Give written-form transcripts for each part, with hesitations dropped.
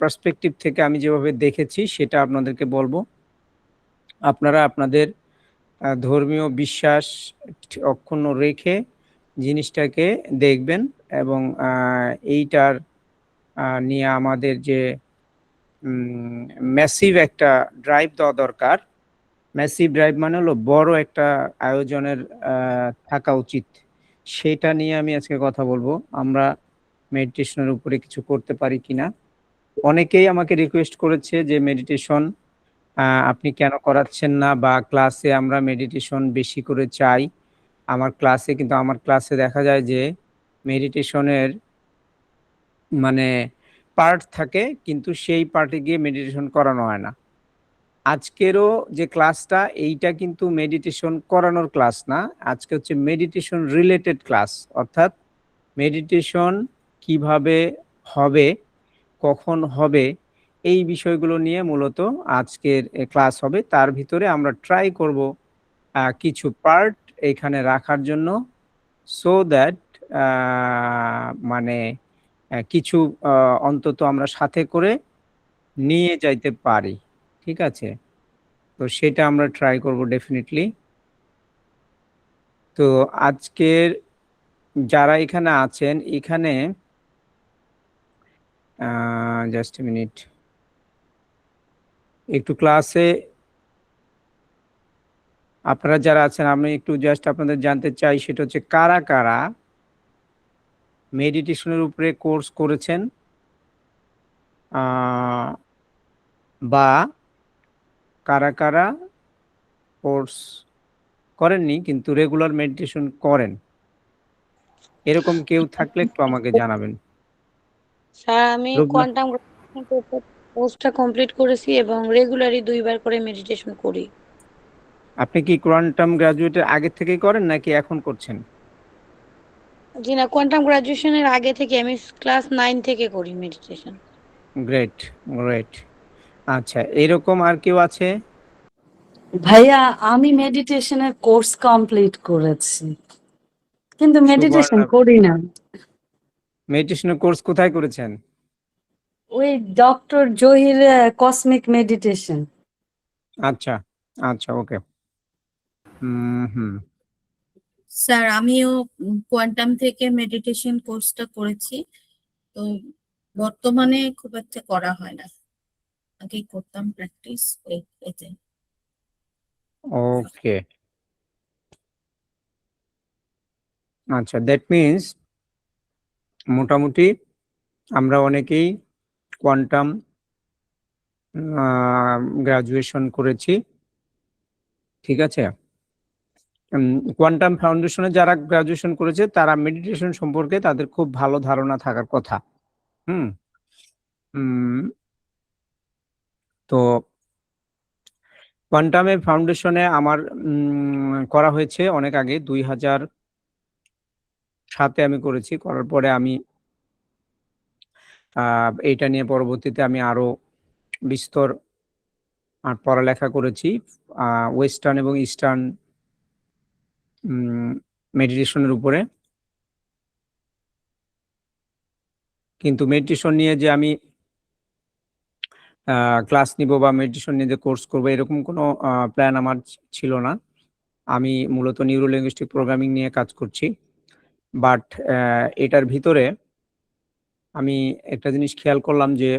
Perspective থেকে আমি যেভাবে দেখেছি সেটা আপনাদেরকে বলবো। আপনারা আপনাদের ধর্মীয় বিশ্বাস অক্ষুণ্ণ রেখে জিনিসটাকে দেখবেন এবং এইটার নিয়ে আমাদের যে ম্যাসিভ একটা ড্রাইভ দেওয়া দরকার। ম্যাসিভ ড্রাইভ মানে হলো বড় একটা আয়োজনের থাকা উচিত। সেটা নিয়ে আমি আজকে কথা বলবো, আমরা মেডিটেশনের উপরে কিছু করতে পারি কিনা। অনেকেই আমাকে রিকোয়েস্ট করেছে যে মেডিটেশন আপনি কেন করাচ্ছেন না, বা ক্লাসে আমরা মেডিটেশন বেশি করে চাই। আমার ক্লাসে দেখা যায় যে মেডিটেশনের মানে পার্ট থাকে, কিন্তু সেই পার্টে গিয়ে মেডিটেশন করানো হয় না। আজকেরও যে ক্লাসটা, এইটা কিন্তু মেডিটেশন করানোর ক্লাস না, আজকে হচ্ছে মেডিটেশন রিলেটেড ক্লাস। অর্থাৎ মেডিটেশন কিভাবে হবে, কখন হবে, এই বিষয়গুলো নিয়ে মূলত আজকের ক্লাস হবে। তার ভিতরে আমরা ট্রাই করব কিছু পার্ট এখানে রাখার জন্য, সো দ্যাট মানে কিছু অন্তত আমরা সাথে করে নিয়ে যাইতে পারি। ঠিক আছে, তো সেটা আমরা ট্রাই করব ডেফিনেটলি। তো আজকের যারা এখানে আছেন, এখানে জাস্ট এ মিনিট, একটু ক্লাসে আপনারা যারা আছেন আমি একটু জাস্ট আপনাদের জানতে চাই, সেটা হচ্ছে কারা কারা মেডিটেশনের উপরে কোর্স করেছেন বা কারা কারা কোর্স করেননি কিন্তু রেগুলার মেডিটেশন করেন, এরকম কেউ থাকলে একটু আমাকে জানাবেন। স্যার আমি কোয়ান্টাম কোর্সটা কমপ্লিট করেছি এবং রেগুলারই 2বার করে মেডিটেশন করি। আপনি কি কোয়ান্টাম গ্রাজুয়েটের আগে থেকেই করেন নাকি এখন করছেন? জি না, কোয়ান্টাম গ্রাজুয়েশনের আগে থেকে, আমি ক্লাস 9 থেকে করি মেডিটেশন। Great great. আচ্ছা, এরকম আর কেউ আছে? ভাইয়া আমি মেডিটেশনের কোর্স কমপ্লিট করেছি, কিন্তু মেডিটেশন করি না। মেডিটেশনের কোর্স কোথায় করেছেন? ওই ডক্টর জহির কসমিক মেডিটেশন। আচ্ছা আচ্ছা, ওকে। হুম। স্যার আমিও কোয়ান্টাম থেকে মেডিটেশন কোর্সটা করেছি, তো বর্তমানে খুব একটা করা হয় না, আগে করতাম প্র্যাকটিস এতে। ওকে, আচ্ছা, দ্যাট মিনস মোটামুটি আমরা অনেকেই কোয়ান্টাম গ্রাজুয়েশন করেছি। ঠিক আছে, কোয়ান্টাম ফাউন্ডেশনে যারা গ্রাজুয়েশন করেছে তারা মেডিটেশন সম্পর্কে তাদের খুব ভালো ধারণা থাকার কথা। হুম। তো কোয়ান্টামের ফাউন্ডেশনে আমার করা হয়েছে অনেক আগে, 2007-এ আমি করেছি। করার পরে আমি এইটা নিয়ে পরবর্তীতে আমি আরো বিস্তর পড়ালেখা করেছি ওয়েস্টার্ন এবং ইস্টার্ন মেডিটেশনের উপরে। কিন্তু মেডিটেশন নিয়ে যে আমি ক্লাস নিব বা মেডিটেশন নিয়ে যে কোর্স করবো, এরকম কোনো প্ল্যান আমার ছিল না। আমি মূলত নিউরো লিঙ্গুইস্টিক প্রোগ্রামিং নিয়ে কাজ করছি। বাট এটার ভিতরে আমি একটা জিনিস খেয়াল করলাম যে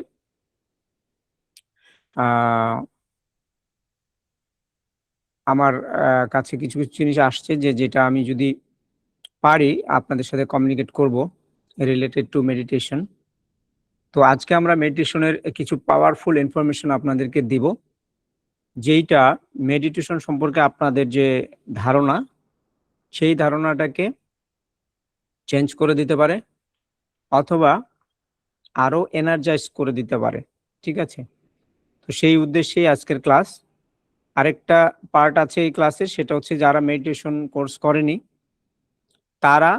আমার কাছে কিছু কিছু জিনিস আসছে যেটা আমি যদি পারি আপনাদের সাথে কমিউনিকেট করব রিলেটেড টু মেডিটেশন। তো আজকে আমরা মেডিটেশনের কিছু পাওয়ারফুল ইনফরমেশন আপনাদেরকে দিব, যেইটা মেডিটেশন সম্পর্কে আপনাদের যে ধারণা, সেই ধারণাটাকে চেঞ্জ করে দিতে পারে অথবা আরো এনার্জাইজ করে দিতে পারে। ঠিক আছে, তো সেই উদ্দেশ্যেই আজকের ক্লাস। আরেকটা পার্ট আছে এই ক্লাসে, সেটা হচ্ছে যারা মেডিটেশন কোর্স করেনি তারা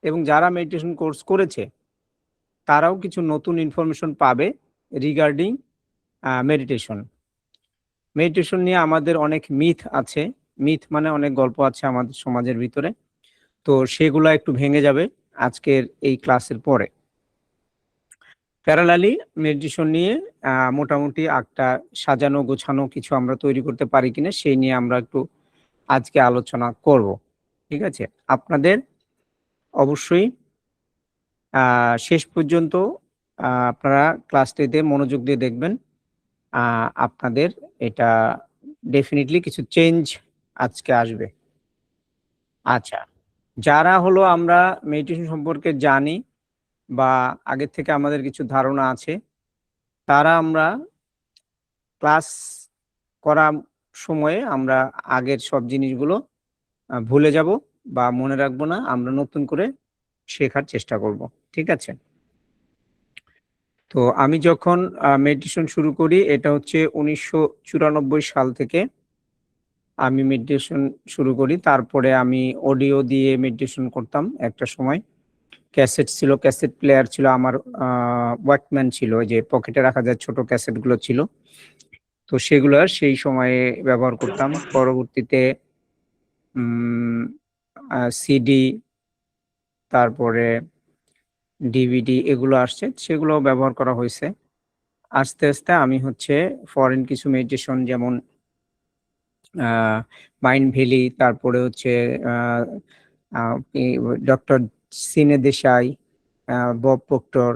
এবং যারা মেডিটেশন কোর্স করেছে তারাও কিছু নতুন ইনফরমেশন পাবে রিগার্ডিং মেডিটেশন। মেডিটেশন নিয়ে আমাদের অনেক মিথ আছে, মিথ মানে অনেক গল্প আছে আমাদের সমাজের ভিতরে, তো সেগুলো একটু ভেঙে যাবে আজকের এই ক্লাসের পরে। প্যারালালি মেডিটেশন নিয়ে মোটামুটি একটা সাজানো গোছানো কিছু আমরা তৈরি করতে পারি কিনা সেই নিয়ে আমরা একটু আজকে আলোচনা করব। ঠিক আছে, আপনাদের অবশ্যই শেষ পর্যন্ত আপনারা ক্লাসটিতে মনোযোগ দিয়ে দেখবেন। আপনাদের এটা ডেফিনেটলি কিছু চেঞ্জ আজকে আসবে। আচ্ছা, যারা হলো আমরা মেডিটেশন সম্পর্কে জানি বা আগের থেকে আমাদের কিছু ধারণা আছে, তারা আমরা ক্লাস করা সময়ে আমরা আগের সব জিনিসগুলো ভুলে যাব বা মনে রাখবো না, আমরা নতুন করে শেখার চেষ্টা করব। ঠিক আছে, তো আমি যখন মেডিটেশন শুরু করি এটা হচ্ছে 1994 সাল থেকে আমি মেডিটেশন শুরু করি। তারপরে আমি অডিও দিয়ে মেডিটেশন করতাম একটা সময়। ক্যাসেট ছিল, ক্যাসেট প্লেয়ার ছিল আমার, ওয়াকম্যান ছিল, ওই যে পকেটে রাখা যায় ছোট ক্যাসেটগুলো ছিল। তো সেগুলো সেই সময়ে ব্যবহার করতাম। পরবর্তীতে সিডি, তারপরে ডিভিডি এগুলো আসছে, সেগুলো ব্যবহার করা হয়েছে। আস্তে আস্তে আমি হচ্ছে ফরেন কিছু মেডিটেশন যেমন মাইন্ড ভ্যালি, তারপরে হচ্ছে ডক্টর সিনে দেশাই, বব প্রক্টর,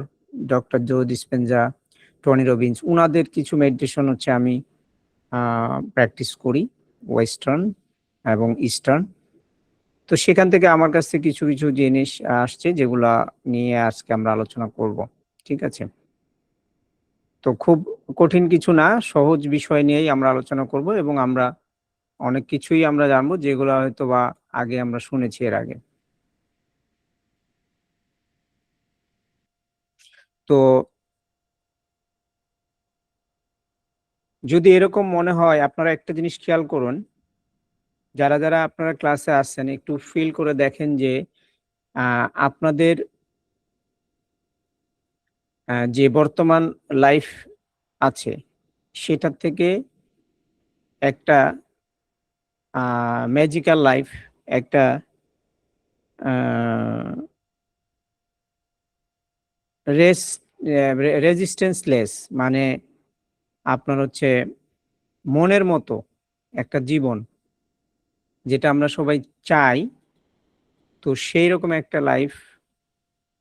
ডক্টর জো ডিসপেনজা, টনি রবিন্স, উনাদের কিছু মেডিটেশন হচ্ছে আমি প্র্যাকটিস করি, ওয়েস্টার্ন এবং ইস্টার্ন। তো সেখান থেকে আমার কাছ থেকে কিছু কিছু জিনিস আসছে যেগুলা নিয়ে আজকে আমরা আলোচনা করব। ঠিক আছে, তো খুব কঠিন কিছু না, সহজ বিষয় নিয়েই আমরা আলোচনা করব এবং আমরা অনেক কিছুই আমরা জানবো যেগুলো হয়তো বা আগে আমরা শুনেছি এর আগে। তো যদি এরকম মনে হয়, আপনারা একটা জিনিস খেয়াল করুন, যারা যারা আপনারা ক্লাসে আসছেন একটু ফিল করে দেখেন যে আপনাদের যে বর্তমান লাইফ আছে সেটার থেকে একটা ম্যাজিক্যাল লাইফ, একটা রেজিস্ট্যান্সলেস, মানে আপনার হচ্ছে মনের মতো একটা জীবন যেটা আমরা সবাই চাই, তো সেই রকম একটা লাইফ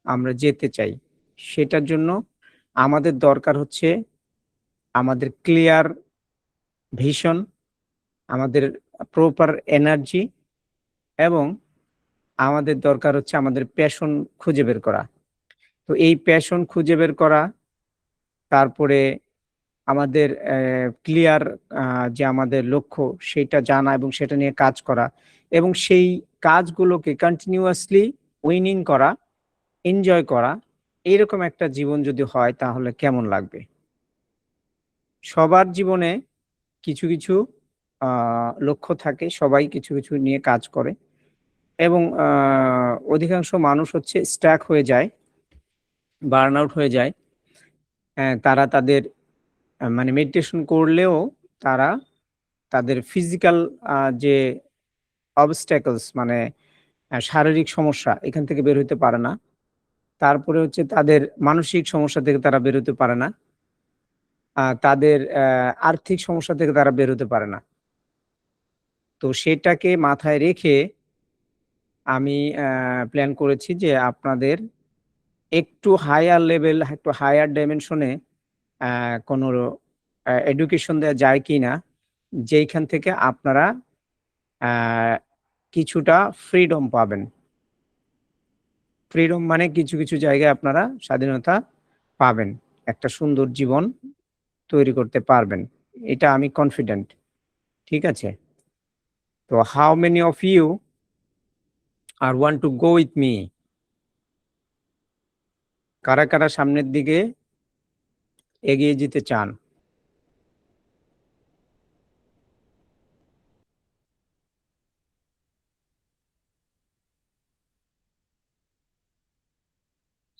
আমরা যেতে চাই। সেটার জন্য আমাদের দরকার হচ্ছে আমাদের ক্লিয়ার ভিশন, আমাদের প্রপার এনার্জি, এবং আমাদের দরকার হচ্ছে আমাদের প্যাশন খুঁজে বের করা। তো এই প্যাশন খুঁজে বের করা, তারপরে আমাদের ক্লিয়ার যে আমাদের লক্ষ্য সেটা জানা এবং সেটা নিয়ে কাজ করা, এবং সেই কাজগুলোকে কন্টিনিউয়াসলি উইনিং করা, এনজয় করা, এইরকম একটা জীবন যদি হয় তাহলে কেমন লাগবে? সবার জীবনে কিছু কিছু লক্ষ্য থাকে, সবাই কিছু কিছু নিয়ে কাজ করে, এবং অধিকাংশ মানুষ হচ্ছে স্ট্যাক হয়ে যায়, বার্ন আউট হয়ে যায়। তারা তাদের মানে মেডিটেশন করলেও তারা তাদের ফিজিক্যাল যে অবস্ট্যাকলস, মানে শারীরিক সমস্যা, এখান থেকে বের হতে পারে না। তারপরে হচ্ছে তাদের মানসিক সমস্যা থেকে তারা বের হতে পারে না, তাদের আর্থিক সমস্যা থেকে তারা বের হতে পারে না। তো সেটাকে মাথায় রেখে আমি প্ল্যান করেছি যে আপনাদের একটু হায়ার লেভেল, একটু হায়ার ডাইমেনশনে কোনো এডুকেশন দেওয়া যায় কিনা, যেইখান থেকে আপনারা কিছুটা ফ্রিডম পাবেন। ফ্রিডম মানে কিছু কিছু জায়গায় আপনারা স্বাধীনতা পাবেন, একটা সুন্দর জীবন তৈরি করতে পারবেন, এটা আমি কনফিডেন্ট। ঠিক আছে, তো how many of you are want to go with me? কারা কারা সামনের দিকে এগিয়ে যেতে চান?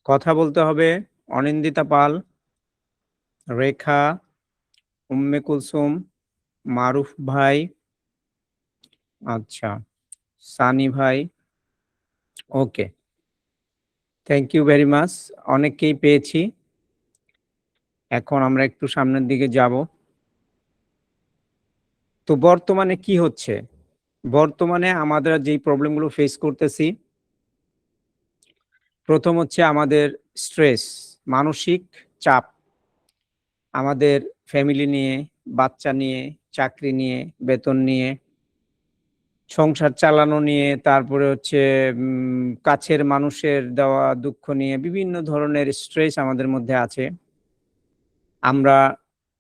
কথা বলতে হবে। অনিন্দিতা পাল, রেখা, উম্মে কুলসুম, মারুফ ভাই, আচ্ছা, সানি ভাই, ওকে, থ্যাংক ইউ ভেরি মাচ। অনেককেই পেয়েছি, এখন আমরা একটু সামনের দিকে যাব। তো বর্তমানে কি হচ্ছে? বর্তমানে আমাদের যেই প্রবলেমগুলো ফেস করতেছি, প্রথম হচ্ছে আমাদের স্ট্রেস, মানসিক চাপ, আমাদের ফ্যামিলি নিয়ে, বাচ্চা নিয়ে, চাকরি নিয়ে, বেতন নিয়ে, সংসার চালানো নিয়ে, তারপরে হচ্ছে কাছের মানুষের দেওয়া দুঃখ নিয়ে বিভিন্ন ধরনের স্ট্রেস আমাদের মধ্যে আছে। আমরা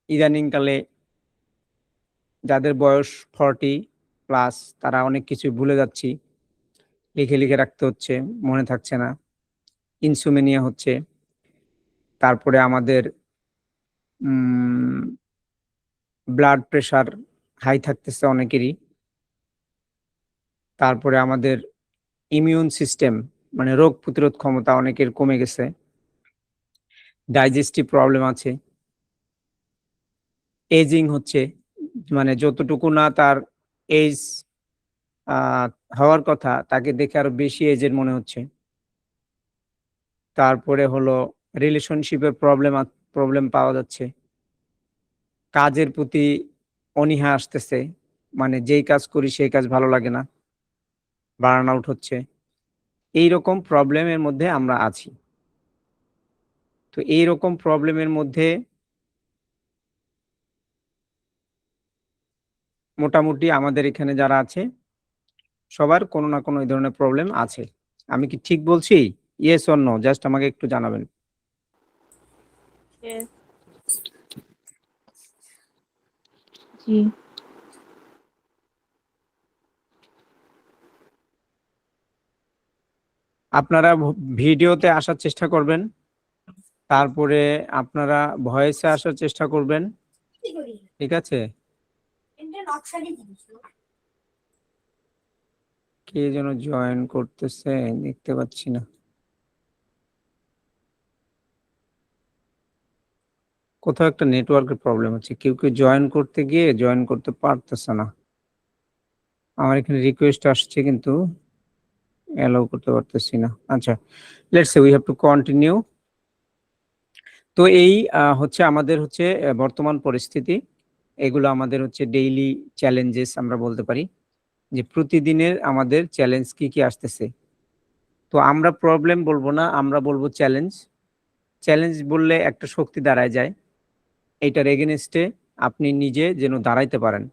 ইদানিংকালে যাদের বয়স 40+ তারা অনেক কিছু ভুলে যাচ্ছি, লিখে লিখে রাখতে হচ্ছে, মনে থাকছে না, ইনসোমনিয়া হচ্ছে। তারপরে আমাদের ব্লাড প্রেশার হাই থাকতেছে অনেকেরই। তারপরে আমাদের ইমিউন সিস্টেম মানে রোগ প্রতিরোধ ক্ষমতা অনেকের কমে গেছে, ডাইজেস্টিভ প্রবলেম আছে, এজিং হচ্ছে, মানে যতটুকু না তার এজ হওয়ার কথা তাকে দেখে আরো বেশি এজের মনে হচ্ছে। তারপরে হলো রিলেশনশিপের প্রবলেম পাওয়া যাচ্ছে, কাজের প্রতি অনীহা আসতেছে, মানে যেই কাজ করি সেই কাজ ভালো লাগে না, বার্ন আউট হচ্ছে। এইরকম প্রবলেমের মধ্যে আমরা আছি। তো এইরকম প্রবলেমের মধ্যে মোটামুটি আমাদের এখানে যারা আছে সবার কোনো না কোনো এই ধরনের প্রবলেম আছে। আমি কি ঠিক বলছি? ইয়েস অর নো, জাস্ট আমাকে একটু জানাবেন। জি। আপনারা ভিডিওতে আসার চেষ্টা করবেন, তারপরে আপনারা ভয়েসে আসার চেষ্টা করবেন, ঠিক আছে? কে যেন জয়েন করতেছে দেখতে পাচ্ছি না, কোথাও একটা নেটওয়ার্কের প্রবলেম হচ্ছে, কেউ কেউ জয়েন করতে গিয়ে জয়েন করতে পারতেছে না। আমার এখানে রিকোয়েস্ট আসছে কিন্তু অ্যালাউ করতে পারতেছি না। আচ্ছা, let's say we have to continue. তো এই হচ্ছে আমাদের হচ্ছে বর্তমান পরিস্থিতি, এগুলো আমাদের হচ্ছে ডেইলি চ্যালেঞ্জেস আমরা বলতে পারি, যে প্রতিদিনের আমাদের চ্যালেঞ্জ কি কি আসতেছে। তো আমরা প্রবলেম বলবো না, আমরা বলবো চ্যালেঞ্জ। চ্যালেঞ্জ বললে একটা শক্তি দাঁড়ায় যায়, এইটার এগেনস্টে আপনি নিজে যেন দাঁড়াইতে পারেন।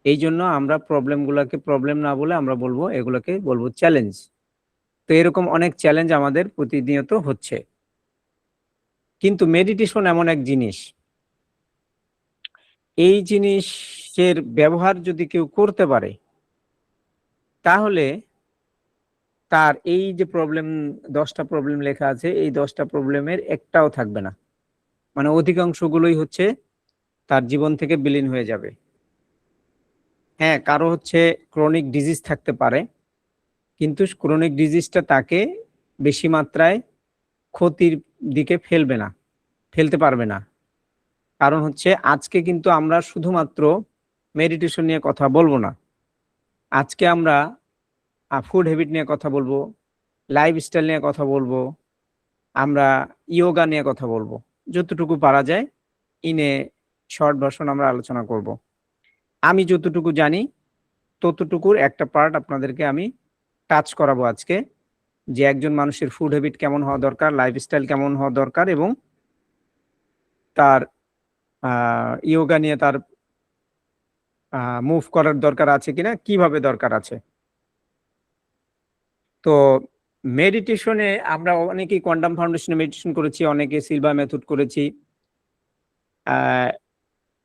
এই জন্য আমরা প্রবলেমগুলোকে প্রবলেম না বলে আমরা বলবো এগুলোকে বলবো চ্যালেঞ্জ। তো এরকম অনেক চ্যালেঞ্জ আমাদের প্রতিনিয়ত হচ্ছে। কিন্তু মেডিটেশন এমন এক জিনিস, এই জিনিসের ব্যবহার যদি কেউ করতে পারে তাহলে তার এই যে প্রবলেম, 10টা প্রবলেম লেখা আছে, এই 10টা প্রবলেমের একটাও থাকবে না, মানে অধিকাংশগুলোই হচ্ছে তার জীবন থেকে বিলীন হয়ে যাবে। হ্যাঁ, কারো হচ্ছে ক্রনিক ডিজিজ থাকতে পারে, কিন্তু ক্রনিক ডিজিজটা তাকে বেশি মাত্রায় ক্ষতির দিকে ফেলতে পারবে না। কারণ হচ্ছে আজকে কিন্তু আমরা শুধুমাত্র মেডিটেশন নিয়ে কথা বলবো না, আজকে আমরা ফুড হ্যাবিট নিয়ে কথা বলবো, লাইফস্টাইল নিয়ে কথা বলবো, আমরা ইয়োগা নিয়ে কথা বলবো, যতটুকু পারা যায় ইনে শর্ট ভার্সন আমরা আলোচনা করব। আমি যতটুকু জানি ততটুকুর একটা পার্ট আপনাদেরকে আমি টাচ করাবো আজকে, যে একজন মানুষের ফুড হ্যাবিট কেমন হওয়া দরকার, লাইফস্টাইল কেমন হওয়া দরকার, এবং তার ইয়োগা নিয়ে তার মুভ করার দরকার আছে কিনা, কিভাবে দরকার আছে। তো মেডিটেশনে আমরা অনেকেই কোয়ান্টাম ফাউন্ডেশনে মেডিটেশন করেছি, অনেকে সিলভা মেথড করেছি,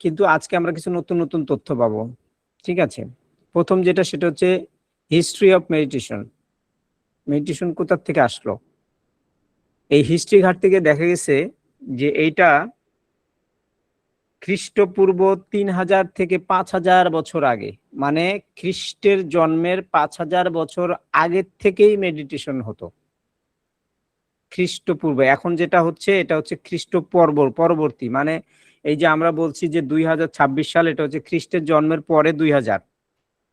কিন্তু আজকে আমরা কিছু নতুন নতুন তথ্য পাবো। ঠিক আছে, প্রথম যেটা সেটা হচ্ছে হিস্ট্রি অফ মেডিটেশন। মেডিটেশন কোথা থেকে আসলো? এই হিস্ট্রি ঘাট থেকে দেখা গেছে যে এইটা খ্রিস্টপূর্ব 3000 থেকে 5000 বছর আগে, মানে খ্রিস্টের জন্মের 5000 বছর আগের থেকেই মেডিটেশন হতো। খ্রিস্টপূর্ব, এখন যেটা হচ্ছে এটা হচ্ছে পরবর্তী, মানে এই যে আমরা বলছি যে 2026 সাল, এটা হচ্ছে খ্রিস্টের জন্মের পরে 2000,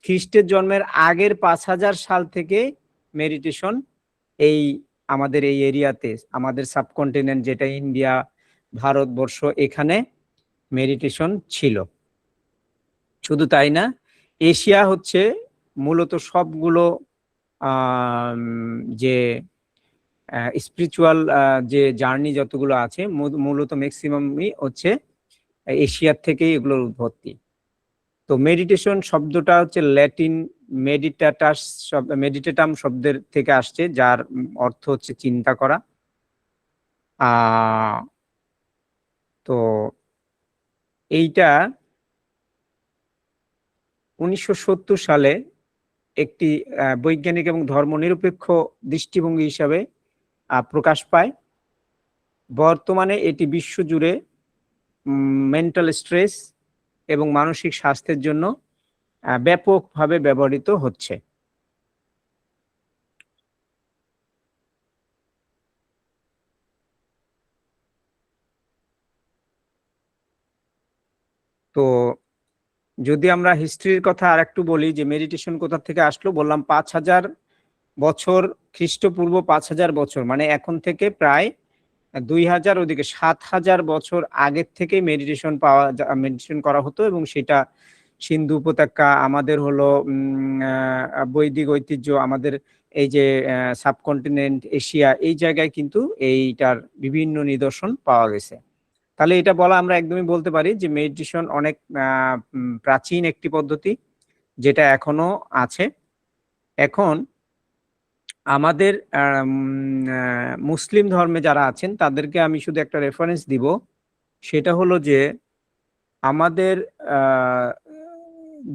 খ্রিস্টের জন্মের আগের 5000 সাল থেকে মেডিটেশন এই আমাদের এই এরিয়াতে, আমাদের সাবকন্টিনেন্ট যেটা ইন্ডিয়া, ভারতবর্ষ এখানে মেডিটেশন ছিল। শুধু তাই না, এশিয়া হচ্ছে মূলত সবগুলো যে স্পিরিচুয়াল যে জার্নি যতগুলো আছে মূলত ম্যাক্সিমামই হচ্ছে এশিয়ার থেকেই এগুলোর উৎপত্তি। তো মেডিটেশন শব্দটা হচ্ছে ল্যাটিন মেডিটেটাম শব্দের থেকে আসছে, যার অর্থ হচ্ছে চিন্তা করা। তো এইটা 1970 সালে একটি বৈজ্ঞানিক এবং ধর্মনিরপেক্ষ দৃষ্টিভঙ্গি হিসাবে প্রকাশ পায়। বর্তমানে এটি বিশ্বজুড়ে মেন্টাল স্ট্রেস এবং মানসিক স্বাস্থ্যের জন্য ব্যাপকভাবে ব্যবহৃত হচ্ছে। তো যদি আমরা হিস্ট্রির কথা আর একটু বলি যে মেডিটেশন কোথা থেকে আসলো, বললাম 5000 বছর, খ্রিস্টপূর্ব 5000 বছর, মানে এখন থেকে প্রায় 2000 ওদিকে 7000 বছর আগের থেকে মেডিটেশন করা হতো। এবং সেটা সিন্ধু উপত্যকা, আমাদের হলো বৈদিক ঐতিহ্য, আমাদের এই যে সাবকন্টিনেন্ট এশিয়া, এই জায়গায় কিন্তু এইটার বিভিন্ন নিদর্শন পাওয়া গেছে। তাহলে এটা বলা আমরা একদমই বলতে পারি যে মেডিটেশন অনেক প্রাচীন একটি পদ্ধতি, যেটা এখনো আছে। এখন আমাদের মুসলিম ধর্মে যারা আছেন তাদেরকে আমি শুধু একটা রেফারেন্স দিব, সেটা হলো যে আমাদের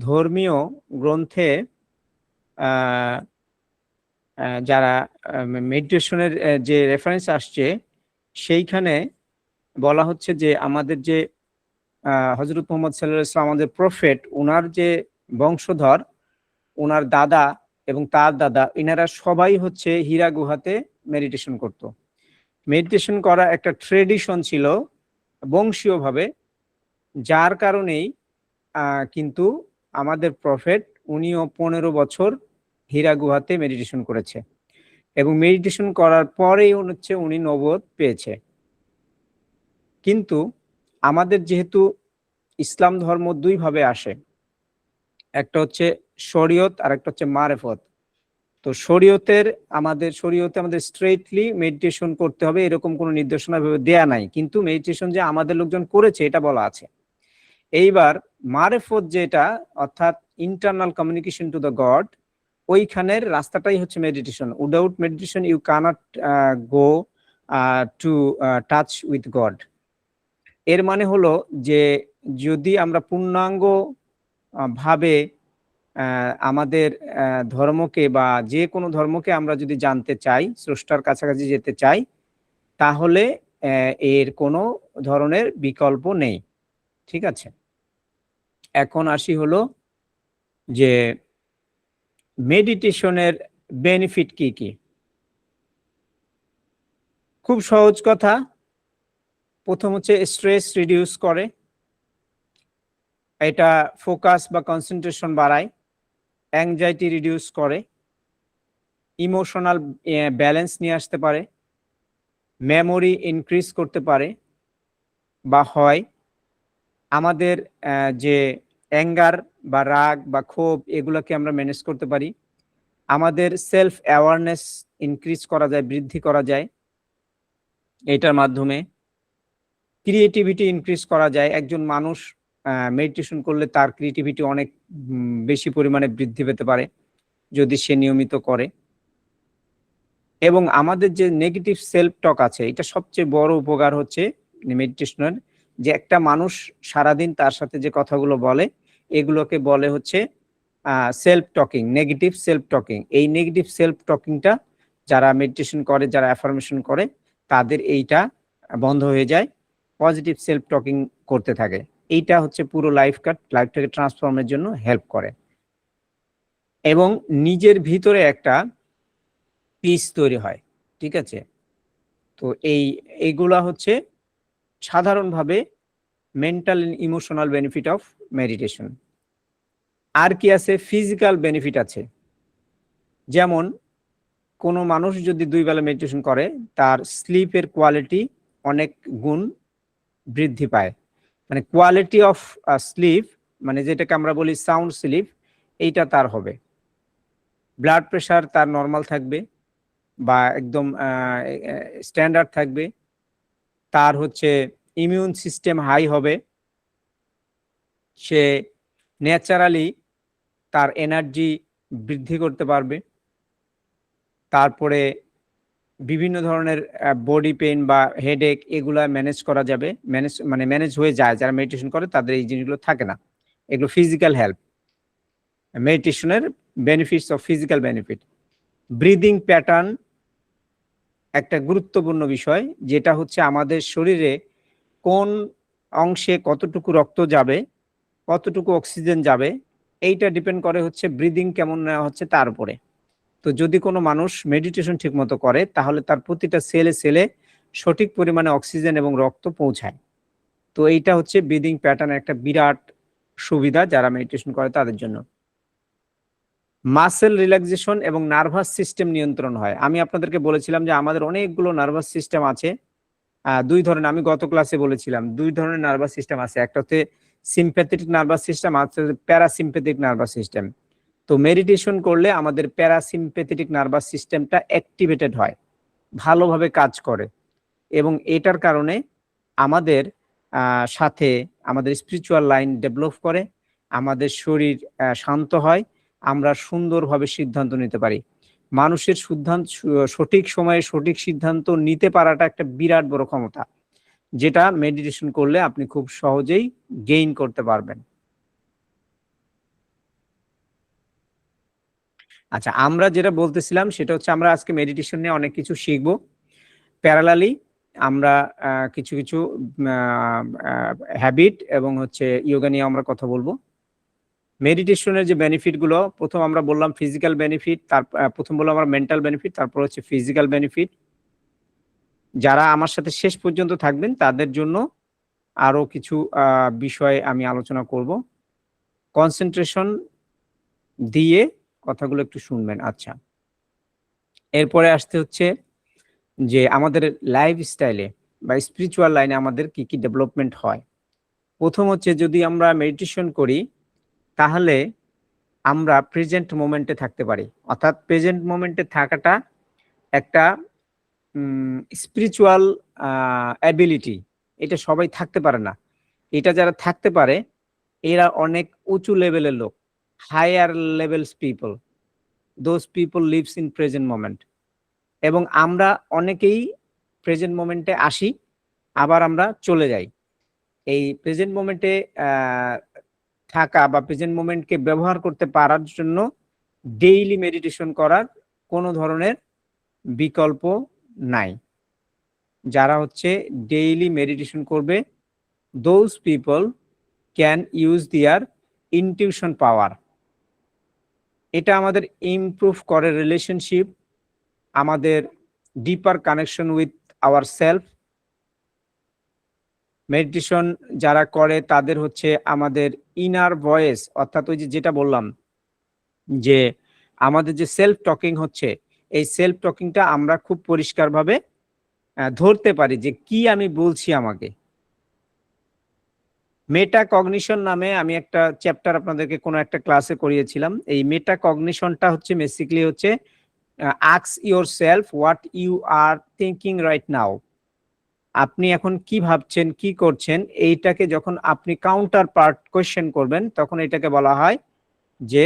ধর্মীয় গ্রন্থে যারা মেডিটেশনের যে রেফারেন্স আসছে, সেইখানে বলা হচ্ছে যে আমাদের যে হযরত মুহাম্মদ সাল্লাল্লাহু আলাইহি ওয়াসাল্লাম, আমাদের প্রফেট, ওনার যে বংশধর, ওনার দাদা এবং তার দাদা, এনারা সবাই হচ্ছে হীরা গুহাতে মেডিটেশন করত। মেডিটেশন করা একটা ট্রেডিশন ছিল বংশীয়ভাবে, যার কারণেই কিন্তু আমাদের প্রফেট উনিও 15 বছর হীরা গুহাতে মেডিটেশন করেছে এবং মেডিটেশন করার পরেই হচ্ছে উনি নবুয়ত পেয়েছে। কিন্তু আমাদের যেহেতু ইসলাম ধর্ম দুই ভাবে আসে, একটা হচ্ছে শরীয়ত আর একটা হচ্ছে মারেফত। তো শরীয়তে আমাদের স্ট্রেটলি মেডিটেশন করতে হবে এরকম কোনো নির্দেশনা দেয়া নাই, কিন্তু মেডিটেশন যে আমাদের লোকজন করেছে এটা বলা আছে। এইবার মারেফত যেটা, অর্থাৎ internal communication to the God, ওইখানের রাস্তাটাই হচ্ছে meditation. Without meditation you can't go to touch with God. এর মানে হলো যে যদি আমরা পূর্ণাঙ্গ ভাবে আমাদের ধর্মকে বা যে কোনো ধর্মকে আমরা যদি জানতে চাই, স্রষ্টার কাছাকাছি যেতে চাই, তাহলে এর কোনো ধরনের বিকল্প নেই। ঠিক আছে, এখন আসি হলো যে মেডিটেশনের বেনিফিট কি কি। খুব সহজ কথা, প্রথম হচ্ছে স্ট্রেস রিডিউস করে, এটা ফোকাস বা কনসেন্ট্রেশন বাড়ায়, অ্যাংজাইটি রিডিউস করে, ইমোশনাল ব্যালেন্স নিয়ে আসতে পারে, মেমোরি ইনক্রিজ করতে পারে বা হয়, আমাদের যে অ্যাঙ্গার বা রাগ বা ক্ষোভ, এগুলোকে আমরা ম্যানেজ করতে পারি, আমাদের সেলফ অ্যাওয়ারনেস ইনক্রিজ করা যায়, বৃদ্ধি করা যায় এটার মাধ্যমে, ক্রিয়েটিভিটি ইনক্রিজ করা যায়। একজন মানুষ মেডিটেশন করলে তার ক্রিয়েটিভিটি অনেক বেশি পরিমাণে বৃদ্ধি পেতে পারে যদি সে নিয়মিত করে। এবং আমাদের যে নেগেটিভ সেলফ টক আছে, এটা সবচেয়ে বড় উপকার হচ্ছে মেডিটেশনের, যে একটা মানুষ সারাদিন তার সাথে যে কথাগুলো বলে, এগুলোকে বলে হচ্ছে self talking, negative self talking. এই নেগেটিভ সেলফ টকিংটা যারা মেডিটেশন করে, যারা অ্যাফার্মেশন করে, তাদের এইটা বন্ধ হয়ে যায়, পজিটিভ সেলফ টকিং করতে থাকে। এইটা হচ্ছে পুরো লাইফটাকে ট্রান্সফর্মের জন্য হেল্প করে এবং নিজের ভিতরে একটা পিস তৈরি হয়। ঠিক আছে, তো এইগুলা হচ্ছে সাধারণভাবে mental and emotional benefit of meditation. আর কি আছে? ফিজিক্যাল বেনিফিট আছে, যেমন কোনো মানুষ যদি 2 বেলা মেডিটেশন করে, তার স্লিপের কোয়ালিটি অনেক গুণ বৃদ্ধি পায়, মানে কোয়ালিটি অফ স্লিপ, মানে যেটাকে আমরা বলি সাউন্ড স্লিপ, এইটা তার হবে। ব্লাড প্রেশার তার নর্মাল থাকবে বা একদম স্ট্যান্ডার্ড থাকবে। তার হচ্ছে ইমিউন সিস্টেম হাই হবে, সে ন্যাচারালি তার এনার্জি বৃদ্ধি করতে পারবে। তারপরে বিভিন্ন ধরনের বডি পেইন বা হেডেক এগুলা ম্যানেজ করা যাবে, ম্যানেজ হয়ে যায়। যারা মেডিটেশন করে তাদের এই জিনিসগুলো থাকে না। এগুলো ফিজিক্যাল হেল্প, মেডিটেশনের benefits of physical benefit. Breathing pattern একটা গুরুত্বপূর্ণ বিষয়, যেটা হচ্ছে আমাদের শরীরে কোন অংশে কতটুকু রক্ত যাবে, কতটুকু অক্সিজেন যাবে, এইটা ডিপেন্ড করে হচ্ছে ব্রিদিং কেমন নেওয়া হচ্ছে তার উপরে। তো যদি কোনো মানুষ মেডিটেশন ঠিকমতো করে তাহলে তার প্রতিটা সেলে সেলে সঠিক পরিমাণে অক্সিজেন এবং রক্ত পৌঁছায়। তো এইটা হচ্ছে ব্রিদিং প্যাটার্নের একটা বিরাট সুবিধা যারা মেডিটেশন করে তাদের জন্য। মাসেল রিল্যাক্সেশন এবং নার্ভাস সিস্টেম নিয়ন্ত্রণ হয়। আমি আপনাদেরকে বলেছিলাম যে আমাদের অনেকগুলো নার্ভাস সিস্টেম আছে, দুই ধরনের। আমি গত ক্লাসে বলেছিলাম দুই ধরনের নার্ভাস সিস্টেম আছে, একটা হচ্ছে সিম্প্যাথেটিক নার্ভাস সিস্টেম, আর হচ্ছে প্যারাসিম্প্যাথেটিক নার্ভাস সিস্টেম। তো মেডিটেশন করলে আমাদের প্যারাসিম্প্যাথেটিক নার্ভাস সিস্টেমটা অ্যাক্টিভেটেড হয়, ভালোভাবে কাজ করে, এবং এটার কারণে আমাদের সাথে আমাদের স্পিরিচুয়াল লাইন ডেভেলপ করে, আমাদের শরীর শান্ত হয়, আমরা সুন্দরভাবে সিদ্ধান্ত নিতে পারি। মানুষের সঠিক সময়ে সঠিক সিদ্ধান্ত নিতে পারাটা একটা বিরাট বড় ক্ষমতা, যেটা মেডিটেশন করলে আপনি খুব সহজেই গেইন করতে পারবেন। আচ্ছা, আমরা যেটা বলতেছিলাম সেটা হচ্ছে আমরা আজকে মেডিটেশন নিয়ে অনেক কিছু শিখবো। প্যারালালি আমরা কিছু কিছু হ্যাবিট এবং হচ্ছে ইয়োগা নিয়ে আমরা কথা বলবো। মেডিটেশনের যে বেনিফিট গুলো, প্রথম আমরা বললাম ফিজিক্যাল বেনিফিট, প্রথম বললাম আমরা মেন্টাল বেনিফিট, তারপর হচ্ছে ফিজিক্যাল বেনিফিট। যারা আমার সাথে শেষ পর্যন্ত থাকবেন তাদের জন্য আরো কিছু বিষয় আমি আলোচনা করব। কনসেন্ট্রেশন দিয়ে কথাগুলো একটু শুনবেন। আচ্ছা, এরপরে আসতে হচ্ছে যে আমাদের লাইফস্টাইলে বা স্পিরিচুয়াল লাইনে আমাদের কি কি ডেভেলপমেন্ট হয়। প্রথম হচ্ছে যদি আমরা মেডিটেশন করি তাহলে আমরা প্রেজেন্ট মোমেন্টে থাকতে পারি। অর্থাৎ প্রেজেন্ট মোমেন্টে থাকাটা একটা স্পিরিচুয়াল অ্যাবিলিটি, এটা সবাই থাকতে পারে না। এটা যারা থাকতে পারে এরা অনেক উঁচু লেভেলের লোক, higher levels people, those people lives in present moment. এবং আমরা অনেকেই প্রেজেন্ট মোমেন্টে আসি, আবার আমরা চলে যাই। এই প্রেজেন্ট মোমেন্টে থাকা বা প্রেজেন্ট মোমেন্টকে ব্যবহার করতে পারার জন্য ডেইলি মেডিটেশন করার কোনো ধরনের বিকল্প নাই। যারা হচ্ছে ডেইলি মেডিটেশন করবে, those people can use their intuition power. এটা আমাদের ইমপ্রুভ করে রিলেশনশিপ, আমাদের deeper connection with our self. Meditation যারা করে তাদের হচ্ছে আমাদের ইনার ভয়েস, অর্থাৎ ওই যেটা বললাম যে আমাদের যে সেলফ টকিং হচ্ছে, এই সেলফ টকিংটা আমরা খুব পরিষ্কারভাবে ধরতে পারি যে কি আমি বলছি আমাকে। মেটা কগনিশন নামে আমি একটা চ্যাপ্টার আপনাদেরকে কোনো একটা ক্লাসে করিয়েছিলাম। এই মেটা কগনিশনটা হচ্ছে বেসিক্যালি হচ্ছে ask yourself what you are thinking right now. আপনি এখন কি ভাবছেন, কি করছেন, এইটাকে যখন আপনি কাউন্টার পার্ট কোয়েশ্চেন করবেন তখন এটাকে বলা হয় যে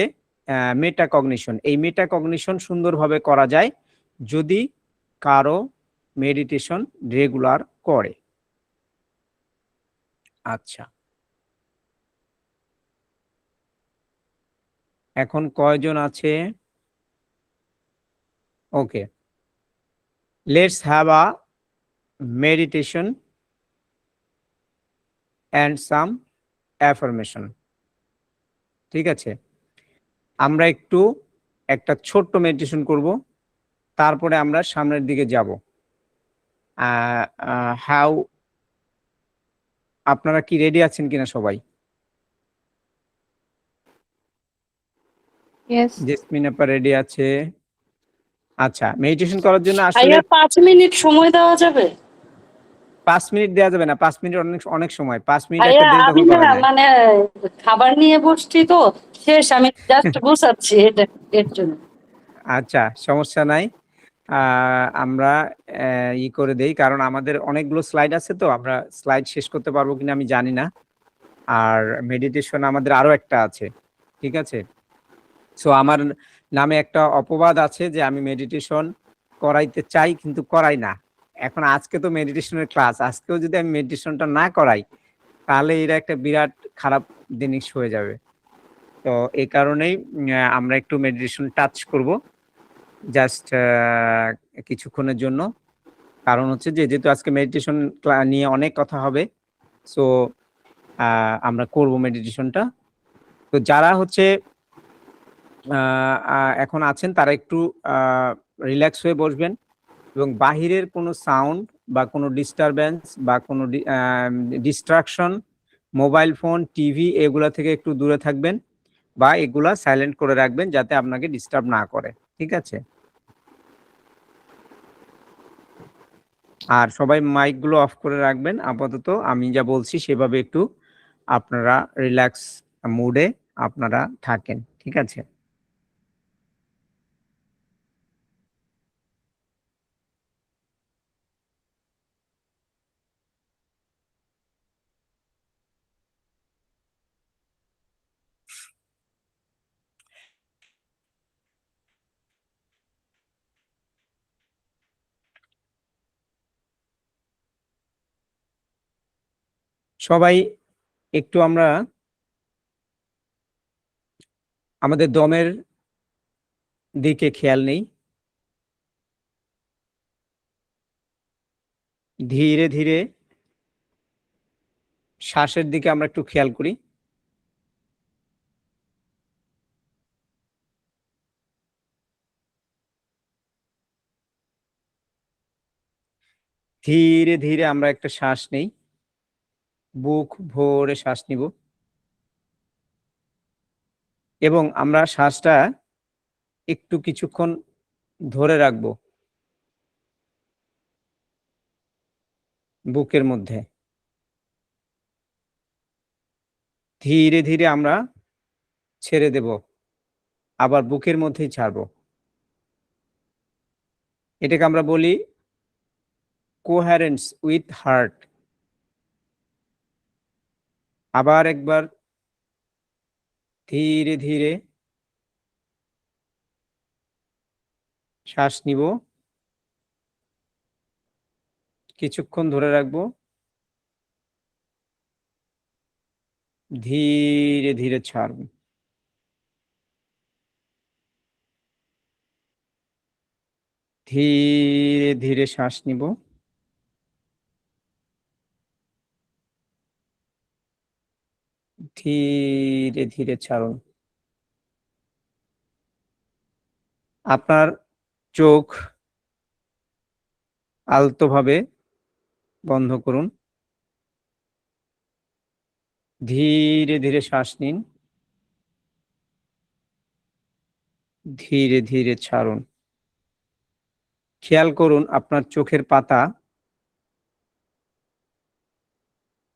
মেটা কগনিশন। এই মেটা কগনিশন সুন্দরভাবে করা যায় যদি কারো মেডিটেশন রেগুলার করে। আচ্ছা, এখন কয়জন আছে? Okay, let's have a meditation and some affirmation. ঠিক আছে, আমরা একটু একটা ছোট্ট মেডিটেশন করব, তারপরে আমরা সামনের দিকে যাব। হাউ, আপনারা কি রেডি আছেন কিনা সবাই? Yes. জেসমিন আপা রেডি আছে। আচ্ছা, মেডিটেশন করার জন্য আসলে ভাইয়া 5 মিনিট সময় দেওয়া যাবে? 5 মিনিট দেওয়া যাবে না, 5 মিনিট অনেক অনেক সময়, 5 মিনিট ভাইয়া একটা দিনে আমি তখন না করা যায়। মানে খাবার নিয়ে বসছি তো, শেষ, আমি জাস্ট গুছাচ্ছি এটা, এর জন্য। আচ্ছা, সমস্যা নাই। আমরা করে দেই, কারণ আমাদের অনেকগুলো স্লাইড আছে, তো আমরা স্লাইড শেষ করতে পারবো কিনা আমি জানি না। আর মেডিটেশন আমাদের আরো একটা আছে, ঠিক আছে? সো আমার নামে একটা অপবাদ আছে যে আমি মেডিটেশন করাইতে চাই কিন্তু করাই না। এখন আজকে তো মেডিটেশনের ক্লাস, আজকেও যদি আমি মেডিটেশনটা না করাই তাহলে এটা একটা বিরাট খারাপ জিনিস হয়ে যাবে। তো এই কারণেই আমরা একটু মেডিটেশন টাচ করব জাস্ট কিছুক্ষণের জন্য। কারণ হচ্ছে যে যেহেতু আজকে মেডিটেশন নিয়ে অনেক কথা হবে, সো আমরা করব মেডিটেশনটা। তো যারা হচ্ছে এখন আছেন তারা একটু রিল্যাক্স হয়ে বসবেন এবং বাহিরের কোনো সাউন্ড বা কোনো ডিস্টারবেন্স বা কোনো ডিস্ট্রাকশন, মোবাইল ফোন, টিভি এগুলা থেকে একটু দূরে থাকবেন বা এগুলা সাইলেন্ট করে রাখবেন যাতে আপনাকে ডিস্টার্ব না করে, ঠিক আছে? আর সবাই মাইকগুলো অফ করে রাখবেন আপাতত। আমি যা বলছি সেভাবে একটু আপনারা রিল্যাক্স মুডে আপনারা থাকেন, ঠিক আছে? সবাই একটু আমরা আমাদের দমের দিকে খেয়াল নেই। ধীরে ধীরে শ্বাসের দিকে আমরা একটু খেয়াল করি। ধীরে ধীরে আমরা একটা শ্বাস নেই, বুক ভরে শ্বাস নিব এবং আমরা শ্বাসটা একটু কিছুক্ষণ ধরে রাখবো বুকের মধ্যে। ধীরে ধীরে আমরা ছেড়ে দেব, আবার বুকের মধ্যেই ছাড়বো। এটাকে আমরা বলি কোহেরেন্স উইথ হার্ট। আবার একবার ধীরে ধীরে শ্বাস নিব, কিছুক্ষণ ধরে রাখবো, ধীরে ধীরে ছাড়ব। ধীরে ধীরে শ্বাস নিব, ধীরে ধীরে ছাড়ুন। আপনার চোখ আলতোভাবে বন্ধ করুন, ধীরে ধীরে শ্বাস নিন, ধীরে ধীরে ছাড়ুন। খেয়াল করুন আপনার চোখের পাতা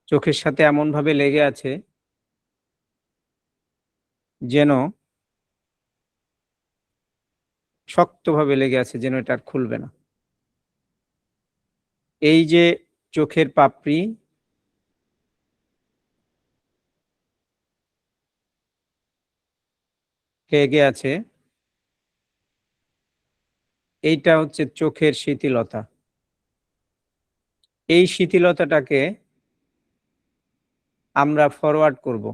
চোখের সাথে এমন ভাবে লেগে আছে যেন শক্তভাবে লেগে আছে, যেন এটা আর খুলবে না। এই যে চোখের পাপড়ি লেগে আছে, এইটা হচ্ছে চোখের শিথিলতা। এই শিথিলতাটাকে আমরা ফরওয়ার্ড করব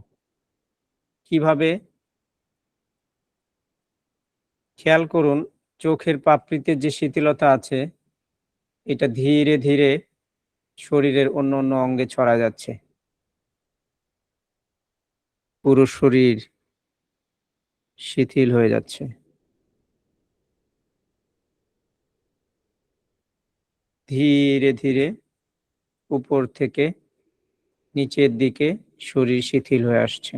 কিভাবে? খেয়াল করুন চোখের পাপড়িতে যে শিথিলতা আছে এটা ধীরে ধীরে শরীরের অন্য অন্য অঙ্গে ছড়া যাচ্ছে। পুরো শরীর শিথিল হয়ে যাচ্ছে। ধীরে ধীরে উপর থেকে নিচের দিকে শরীর শিথিল হয়ে আসছে।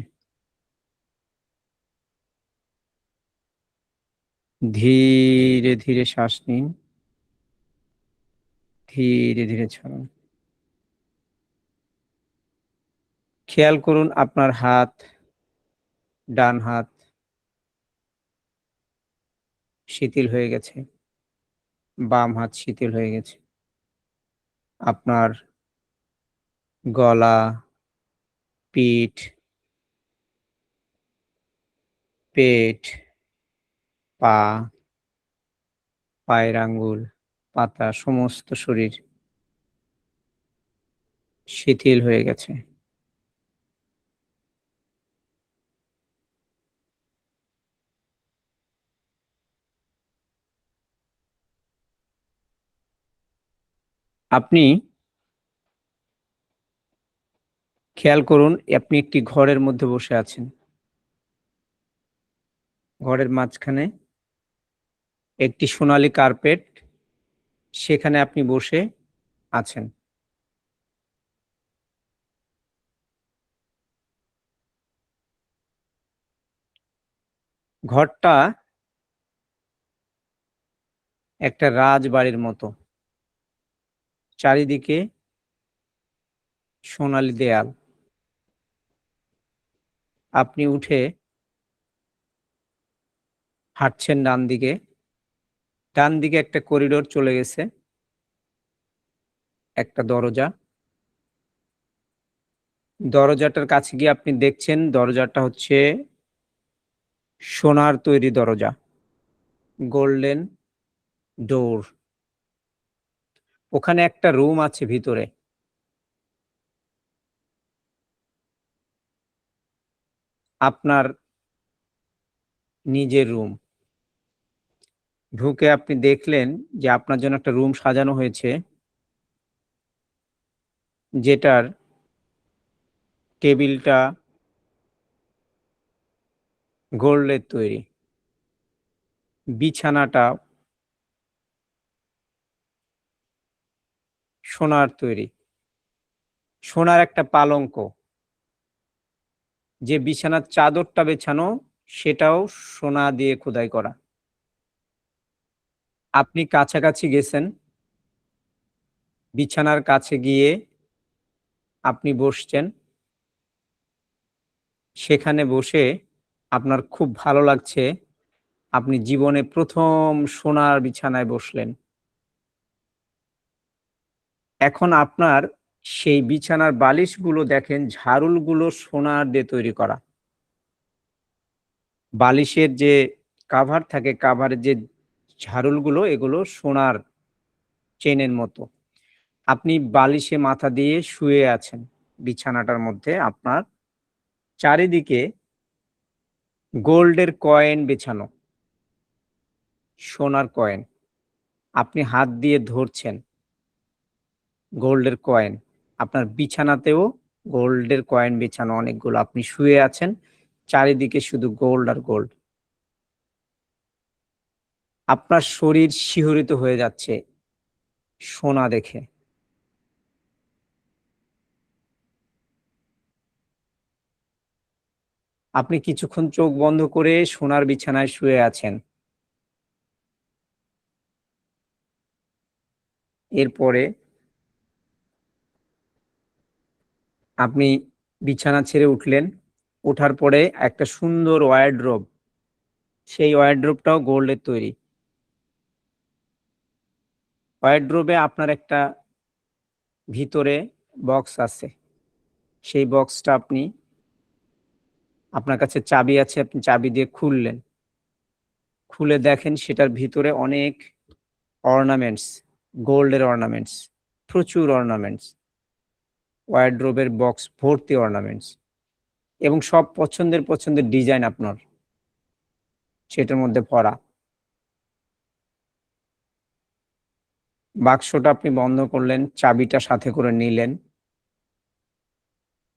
ধীরে ধীরে শ্বাস নিন, ধীরে ধীরে ছাড়ুন। খেয়াল করুন আপনার হাত, ডান হাত শিথিল হয়ে গেছে, বাম হাত শিথিল হয়ে গেছে। আপনার গলা, পিঠ, পেট, পা, পায়ের আঙ্গুল, পাতা, সমস্ত শরীর শিথিল হয়ে গেছে। আপনি খেয়াল করুন আপনি একটি ঘরের মধ্যে বসে আছেন। ঘরের মাঝখানে একটি সোনালী কার্পেট, সেখানে আপনি বসে আছেন। ঘরটা একটা রাজবাড়ির মতো। চারিদিকে সোনালী দেয়াল। আপনি উঠে হাঁটছেন ডান দিকে। ডান দিকে একটা করিডোর চলে গেছে, একটা দরজা। দরজাটার কাছে গিয়ে আপনি দেখছেন দরজাটা হচ্ছে সোনার তৈরি দরজা, গোল্ডেন ডোর। ওখানে একটা রুম আছে ভিতরে। আপনার নিজের রুম। ঢুকে আপনি দেখলেন যে আপনার জন্য একটা রুম সাজানো হয়েছে, যেটার টেবিলটা গোল্ডের তৈরি, বিছানাটা সোনার তৈরি, সোনার একটা পালঙ্ক। যে বিছানার চাদরটা বেছানো সেটাও সোনা দিয়ে খোদাই করা। আপনি কাছাকাছি গেছেন, বিছানার কাছে গিয়ে আপনি বসছেন। সেখানে বসে আপনার খুব ভালো লাগছে। আপনি জীবনে প্রথম সোনার বিছানায় বসলেন। এখন আপনার সেই বিছানার বালিশগুলো দেখেন, ঝাড়ুলগুলো সোনার দিয়ে তৈরি করা। বালিশের যে কাভার থাকে, কাভারের যে ঝাড়ুলগুলো, এগুলো সোনার চেনের মতো। আপনি বালিশে মাথা দিয়ে শুয়ে আছেন বিছানাটার মধ্যে। আপনার চারিদিকে গোল্ডের কয়েন বেছানো, সোনার কয়েন। আপনি হাত দিয়ে ধরছেন গোল্ডের কয়েন। আপনার বিছানাতেও গোল্ডের কয়েন বিছানো অনেকগুলো। আপনি শুয়ে আছেন, চারিদিকে শুধু গোল্ড আর গোল্ড। আপনার শরীর শিহরিত হয়ে যাচ্ছে সোনা দেখে। আপনি কিছুক্ষণ চোখ বন্ধ করে সোনার বিছানায় শুয়ে আছেন। এরপরে আপনি বিছানা ছেড়ে উঠলেন। ওঠার পরে একটা সুন্দর ওয়ারড্রোব, সেই ওয়ারড্রোবটাও গোল্ডের তৈরি। ওয়ারড্রোবে আপনার একটা ভিতরে বক্স আছে। সেই বক্সটা আপনার কাছে চাবি আছে, আপনি চাবি দিয়ে খুললেন। খুলে দেখেন সেটার ভিতরে অনেক অর্নামেন্টস, গোল্ডের অর্নামেন্টস, প্রচুর অর্নামেন্টস। ওয়ারড্রোবের বক্স ভর্তি অর্নামেন্টস, এবং সব পছন্দের পছন্দের ডিজাইন আপনার সেটার মধ্যে ভরা। বাক্সটা আপনি বন্ধ করলেন, চাবিটা সাথে করে নিলেন।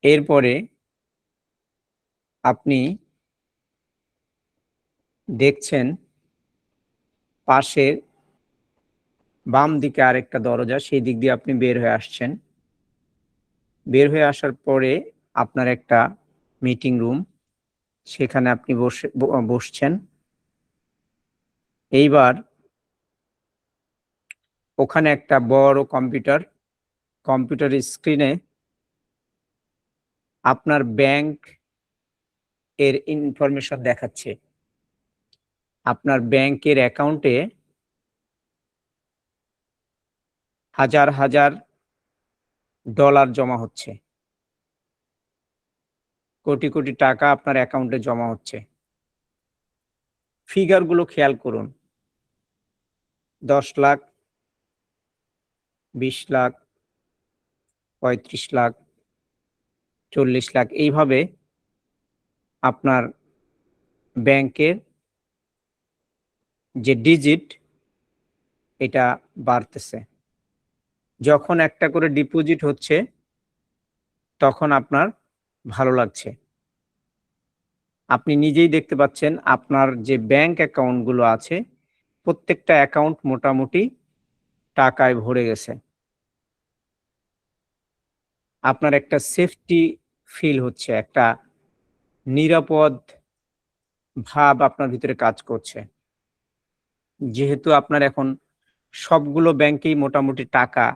এরপরে আপনি দেখছেন পাশে বাম দিকে আরেকটা দরজা, সেই দিক দিয়ে আপনি বের হয়ে আসছেন। বের হয়ে আসার পরে আপনার একটা মিটিং রুম, সেখানে আপনি বসছেন। এইবার ওখানে একটা বড় কম্পিউটার, কম্পিউটার স্ক্রিনে আপনার ব্যাংক এর ইনফরমেশন দেখাচ্ছে আপনার ব্যাংকের অ্যাকাউন্টে হাজার হাজার ডলার জমা হচ্ছে, কোটি কোটি টাকা আপনার অ্যাকাউন্টে জমা হচ্ছে। ফিগারগুলো খেয়াল করুন, 10 লাখ, 20 লাখ, 35 লাখ, 40 লাখ, এইভাবে আপনার ব্যাংকের যে ডিজিট এটা বাড়তেছে। যখন একটা করে ডিপোজিট হচ্ছে তখন আপনার ভালো লাগছে। আপনি নিজেই দেখতে পাচ্ছেন আপনার যে ব্যাংক অ্যাকাউন্টগুলো আছে প্রত্যেকটা অ্যাকাউন্ট মোটামুটি টাকায় ভরে গেছে। আপনার একটা সেফটি ফিল হচ্ছে, একটা নিরাপদ ভাব আপনার ভিতরে কাজ করছে। যেহেতু আপনার এখন সবগুলো ব্যাংকেই মোটামুটি টাকা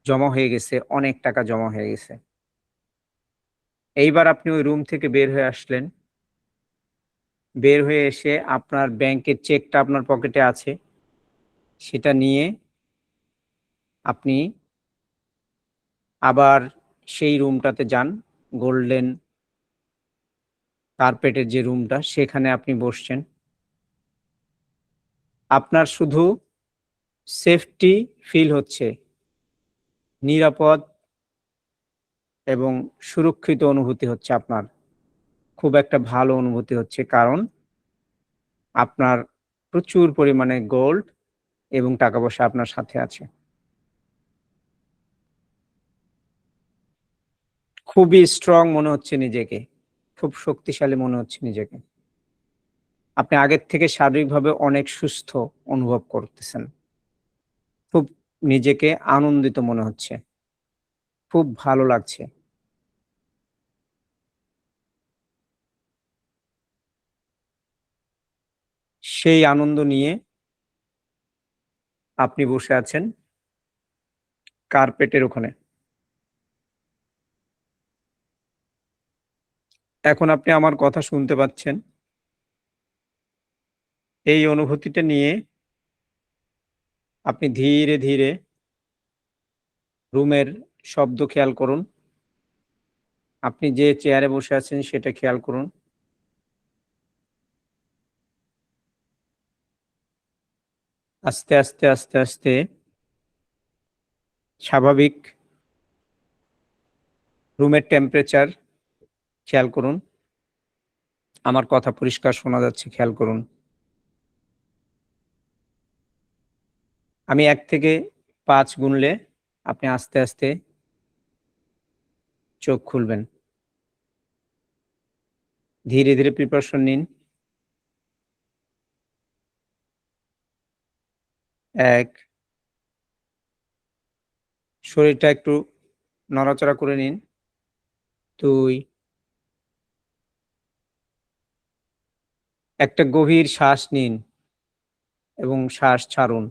জমা হয়ে গেছে, অনেক টাকা জমা হয়ে গেছে। এইবার আপনি ওই রুম থেকে বের হয়ে আসলেন, বের হয়ে এসে আপনার ব্যাংকের চেকটা আপনার পকেটে আছে, সেটা নিয়ে আপনি আবার সেই রুমটাতে যান, গোল্ডেন কার্পেটের যে রুমটা সেখানে আপনি বসছেন। আপনার শুধু সেফটি ফিল হচ্ছে, নিরাপদ এবং সুরক্ষিত অনুভূতি হচ্ছে। আপনার খুব একটা ভালো অনুভূতি হচ্ছে, কারণ আপনার প্রচুর পরিমাণে গোল্ড এবং টাকা পয়সা আপনার সাথে আছে। খুবই স্ট্রং মনে হচ্ছে নিজেকে, খুব শক্তিশালী মনে হচ্ছে নিজেকে। আপনি আগের থেকে শারীরিকভাবে অনেক সুস্থ অনুভব করতেছেন, খুব নিজেকে আনন্দিত মনে হচ্ছে, খুব ভালো লাগছে। সেই আনন্দ নিয়ে আপনি বসে আছেন কার্পেটের ওখানে। এখন আপনি আমার কথা শুনতে পাচ্ছেন। এই অনুভূতিটা নিয়ে আপনি ধীরে ধীরে রুমের শব্দ খেয়াল করুন, আপনি যে চেয়ারে বসে আছেন সেটা খেয়াল করুন। আস্তে আস্তে আস্তে আস্তে স্বাভাবিক রুমের টেম্পারেচার খেয়াল করুন। আমার কথা পরিষ্কার শোনা যাচ্ছে, খেয়াল করুন। আমি 1 থেকে 5 গুনলে আপনি আস্তে আস্তে চোখ খুলবেন। ধীরে ধীরে প্রিপারেশন নিন। 1, শরীরটা একটু নড়াচড়া করে নিন। 2, একটা গভীর শ্বাস নিন এবং শ্বাস ছাড়ুন।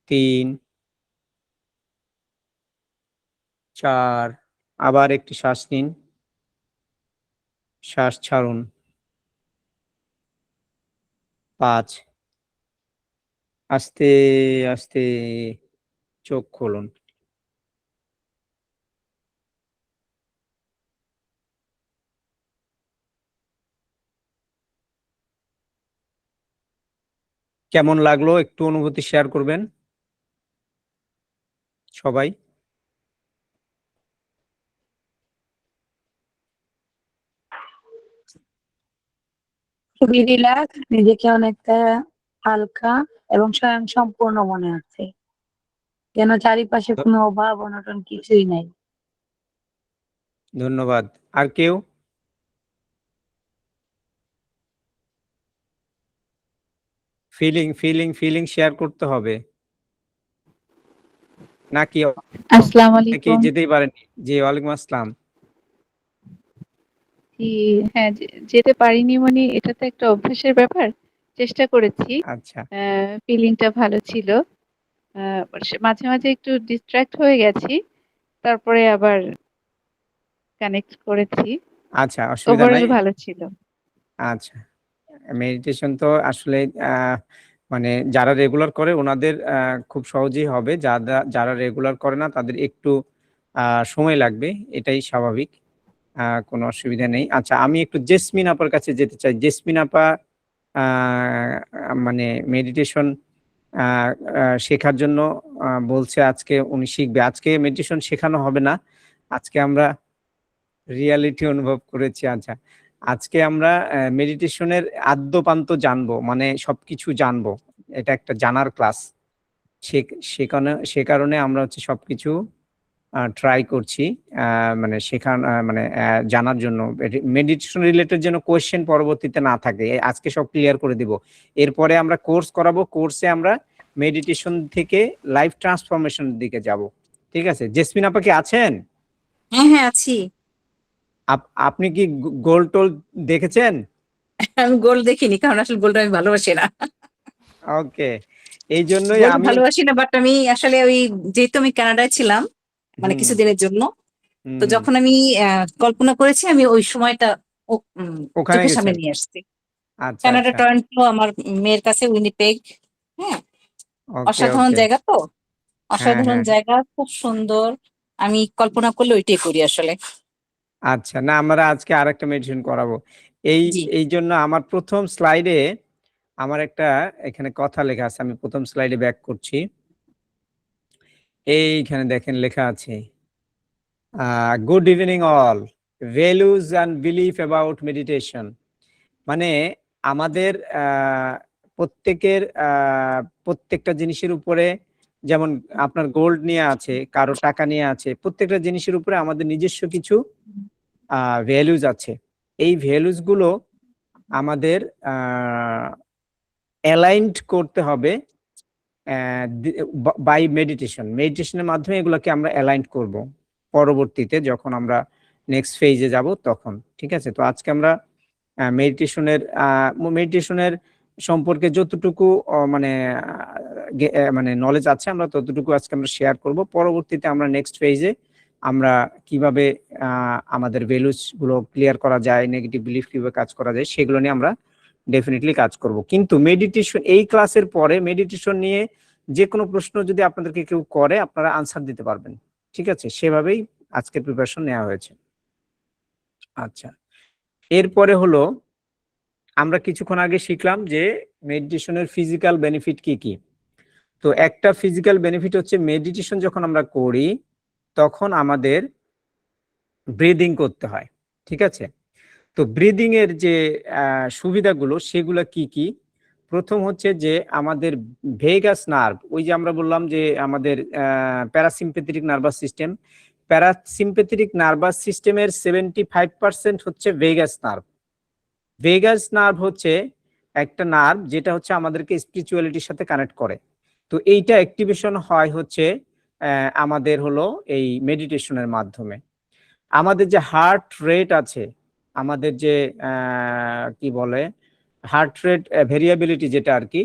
3, 4, আবার একটি শ্বাস নিন, শ্বাস ছাড়ুন। 5, আস্তে আস্তে চোখ খুলুন। কেমন লাগলো একটু অনুভূতি শেয়ার করবেন সবাই। খুবই রিল্যাক্স, নিজেকে অনেকটা হালকা এবং স্বয়ং সম্পূর্ণ মনে হচ্ছে, যেন চারিপাশে কোনো অভাব অনটন কিছুই নাই। ধন্যবাদ। আর কেউ? ফিলিং ফিলিং ফিলিং শেয়ার করতে হবে নাকি আসসালামু নাকি আলাইকুম। যেতেই পারেন? জি, ওয়ালাইকুম আসসালাম। জি, হ্যাঁ, যেতে পারিনি মানে এটা তো একটা অভ্যাসের ব্যাপার। চেষ্টা করেছি। আচ্ছা, ফিলিংটা ভালো ছিল। মাঝে মাঝে একটু ডিস্ট্রাক্ট হয়ে গেছি। তারপরে আবার কানেক্ট করেছি। আচ্ছা, অসুবিধা নাই। ওভারঅল ভালো ছিল। আচ্ছা, মেডিটেশন তো আসলে মানে যারা রেগুলার করে ওনাদের খুব সহজেই হবে, যারা রেগুলার করে না তাদের একটু সময় লাগবে, এটাই স্বাভাবিক, কোনো অসুবিধা নেই। আচ্ছা, আমি একটু জেসমিন আপার কাছে যেতে চাই। জেসমিন আপা মানে মেডিটেশন শেখার জন্য বলছে আজকে উনি শিখবে। আজকে মেডিটেশন শেখানো হবে না, আজকে আমরা রিয়ালিটি অনুভব করেছি। আচ্ছা, আজকে আমরা মেডিটেশনের আদ্যপান্ত জানবো, মানে সবকিছু জানবো। এটা একটা জানার ক্লাস। সে কারণে আমরা হচ্ছে সবকিছু ট্রাই করছি, মানে মানে জানার জন্য। মেডিটেশন রিলেটেড যেন কোয়েশ্চেন পরবর্তীতে না থাকে, আজকে সব ক্লিয়ার করে দিব। এরপরে আমরা কোর্স করাবো, কোর্সে আমরা মেডিটেশন থেকে লাইফ ট্রান্সফরমেশনের দিকে যাব। ঠিক আছে, জেসমিন আপা কি আছেন? হ্যাঁ হ্যাঁ আছি। আপনি কি গোল টোল দেখেছেন? আমি গোল দেখিনি, কারণ আসলে গোলটা আমি ভালোবাসি না। ওকে, এই জন্যই গোল আমি ভালোবাসি না, বাট আমি আসলে ওই, যেহেতু আমি কানাডায় ছিলাম মানে হুম, কিছুদিনের জন্য, তো হুম, যখন আমি কল্পনা করেছি, আমি ওই সময়টা ওখানে চোখের সামনে গেছেন। নিয়ে আসছি। আচ্ছা কানাডা, আচ্ছা, টরন্টো আমার মেয়ের কাছে, উইনিপেগ। হ্যাঁ, ওকে অসাধারণ ওকে, জায়গা তো, হ্যাঁ অসাধারণ হ্যাঁ, জায়গা, খুব সুন্দর। আমি কল্পনা করলে ওইটাই করি আসলে। আচ্ছা। না, আমরা আজকে আরেকটা মেডিটেশন করাবো। এই জি। এই জন্য আমার প্রথম স্লাইডে আমার একটা এখানে কথা লেখা আছে, আমি প্রথম স্লাইডে ব্যাক করছি। এইখানে দেখেন লেখা আছে, good evening all, values and belief about meditation. মানে আমাদের প্রত্যেকের প্রত্যেকটা জিনিসের উপরে, যেমন আপনার গোল্ড নিয়ে আছে, কারো টাকা নিয়ে আছে, প্রত্যেকটা জিনিসের উপরে আমাদের নিজস্ব কিছু ভ্যালুজ আছে। এই ভ্যালুজ গুলো আমাদের অ্যালাইনড করতে হবে বাই মেডিটেশনের মাধ্যমে। এগুলোকে আমরা অ্যালাইন করব পরবর্তীতে, যখন আমরা নেক্সট ফেজে যাব তখন। ঠিক আছে, তো আজকে আমরা মেডিটেশনের সম্পর্কে যতটুকু মানে মানে নলেজ আছে, আমরা ততটুকু আজকে আমরা শেয়ার করব। পরবর্তীতে আমরা নেক্সট ফেজে আমরা কিভাবে আমাদের ভ্যালুস গুলো ক্লিয়ার করা যায়, নেগেটিভ বিলিফ কিভাবে কাজ করা যায়, সেগুলো নিয়ে আমরা ডেফিনেটলি কাজ করব। কিন্তু মেডিটেশন, এই ক্লাসের পরে মেডিটেশন নিয়ে যে কোনো প্রশ্ন যদি আপনাদেরকে কেউ করে, আপনারা আনসার দিতে পারবেন। ঠিক আছে, সেভাবেই আজকের প্রিপারেশন নেওয়া হয়েছে। আচ্ছা, এরপরে হলো আমরা কিছুক্ষণ আগে শিখলাম যে মেডিটেশনের ফিজিক্যাল বেনিফিট কি কি। তো একটা ফিজিক্যাল বেনিফিট হচ্ছে, মেডিটেশন যখন আমরা করি তখন আমাদের ব্রিদিং করতে হয়। ঠিক আছে, তো ব্রিদিং এর যে সুবিধাগুলো সেগুলো কি কি। প্রথম হচ্ছে যে আমাদের ভেগাস নার্ভ, ওই যে আমরা বললাম যে আমাদের parasympathetic nervous system, parasympathetic nervous সিস্টেমের 75% হচ্ছে ভেগাস নার্ভ। ভেগাস নার্ভ হচ্ছে একটা নার্ভ যেটা হচ্ছে আমাদেরকে স্পিরিচুয়ালিটির সাথে কানেক্ট করে। তো এইটা অ্যাক্টিভেশন হয় হচ্ছে আমাদের হলো এই মেডিটেশনের মাধ্যমে। আমাদের যে হার্ট রেট আছে, আমাদের যে কি বলে হার্ট রেট ভেরিয়েবিলিটি, যেটা আর কি,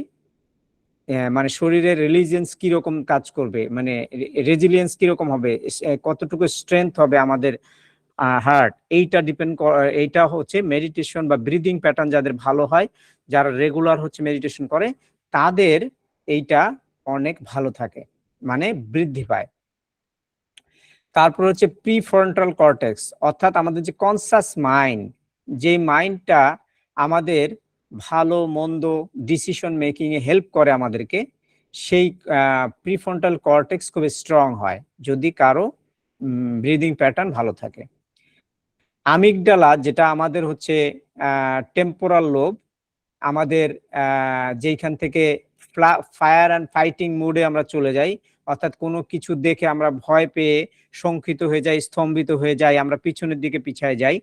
মানে শরীরের রিলিজিয়েন্স কিরকম কাজ করবে, মানে রেজিলিয়েন্স কিরকম হবে, কতটুকু স্ট্রেংথ হবে আমাদের হার্ট, এইটা হচ্ছে মেডিটেশন বা ব্রিদিং প্যাটার্ন যাদের ভালো হয়, যারা রেগুলার হচ্ছে মেডিটেশন করে, তাদের এইটা অনেক ভালো থাকে, মানে বৃদ্ধি পায়। তারপর হচ্ছে প্রিফ্রন্টাল কর্টেক্স, অর্থাৎ আমাদের যে কনসাস মাইন্ড, যে মাইন্ডটা আমাদের ভালো মন্দ ডিসিশন মেকিং এ হেল্প করে আমাদেরকে, সেই প্রিফ্রন্টাল কর্টেক্স খুব স্ট্রং হয় যদি কারো ব্রিদিং প্যাটার্ন ভালো থাকে। আমিগডালা, যেটা আমাদের হচ্ছে টেম্পোরাল লোব, আমাদের যেখান থেকে ফায়ার অ্যান্ড ফাইটিং মুডে আমরা চলে যাই, অর্থাৎ কোনো কিছু দেখে আমরা ভয় পেয়ে শঙ্কিত হয়ে যাই, স্তম্ভিত হয়ে যাই, আমরা পিছনের দিকে পিছায় যাই,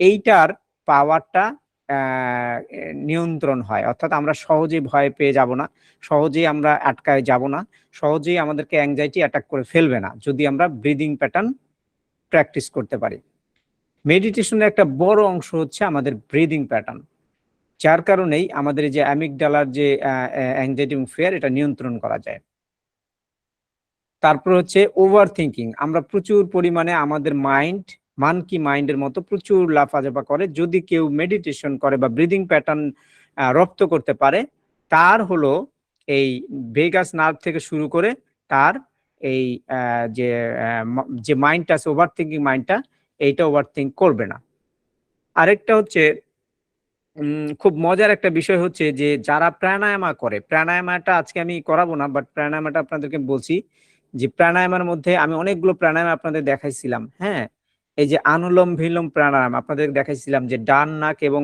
এইটার পাওয়ারটা নিয়ন্ত্রণ হয়। অর্থাৎ আমরা সহজেই ভয় পেয়ে যাব না, সহজেই আমরা আটকায় যাব না, সহজেই আমাদেরকে অ্যাংজাইটি অ্যাটাক করে ফেলবে না, যদি আমরা ব্রিদিং প্যাটার্ন প্র্যাকটিস করতে পারি। মেডিটেশনের একটা বড় অংশ হচ্ছে আমাদের ব্রিদিং প্যাটার্ন, যার কারণেই আমাদের যে অ্যামিগডালার যে অ্যাংজাইটি এবং ফিয়ার, এটা নিয়ন্ত্রণ করা যায়। তারপর হচ্ছে ওভার থিঙ্কিং, আমরা প্রচুর পরিমাণে আমাদের মাইন্ড মানকি মাইন্ডের মতো প্রচুর লাফাঝাপা করে। যদি কেউ মেডিটেশন করে বা ব্রিদিং প্যাটার্ন রপ্ত করতে পারে, তার হলো এই ভেগাস নার্ভ থেকে শুরু করে তার এই যে মাইন্ডটা আছে, ওভার থিঙ্কিং মাইন্ডটা, এইটা ওভার থিঙ্ক করবে না। আরেকটা হচ্ছে খুব মজার একটা বিষয় হচ্ছে যে যারা প্রাণায়ামা করে, প্রাণায়ামাটা আজকে আমি করাবো না, বাট প্রাণায়ামাটা আপনাদেরকে বলছি যে প্রাণায়ামের মধ্যে আমি অনেকগুলো প্রাণায়াম আপনাদের দেখাইছিলাম। হ্যাঁ, এই যে আনুলোম বিলোম প্রাণায়াম আপনাদের দেখাইছিলাম, যে ডান নাক এবং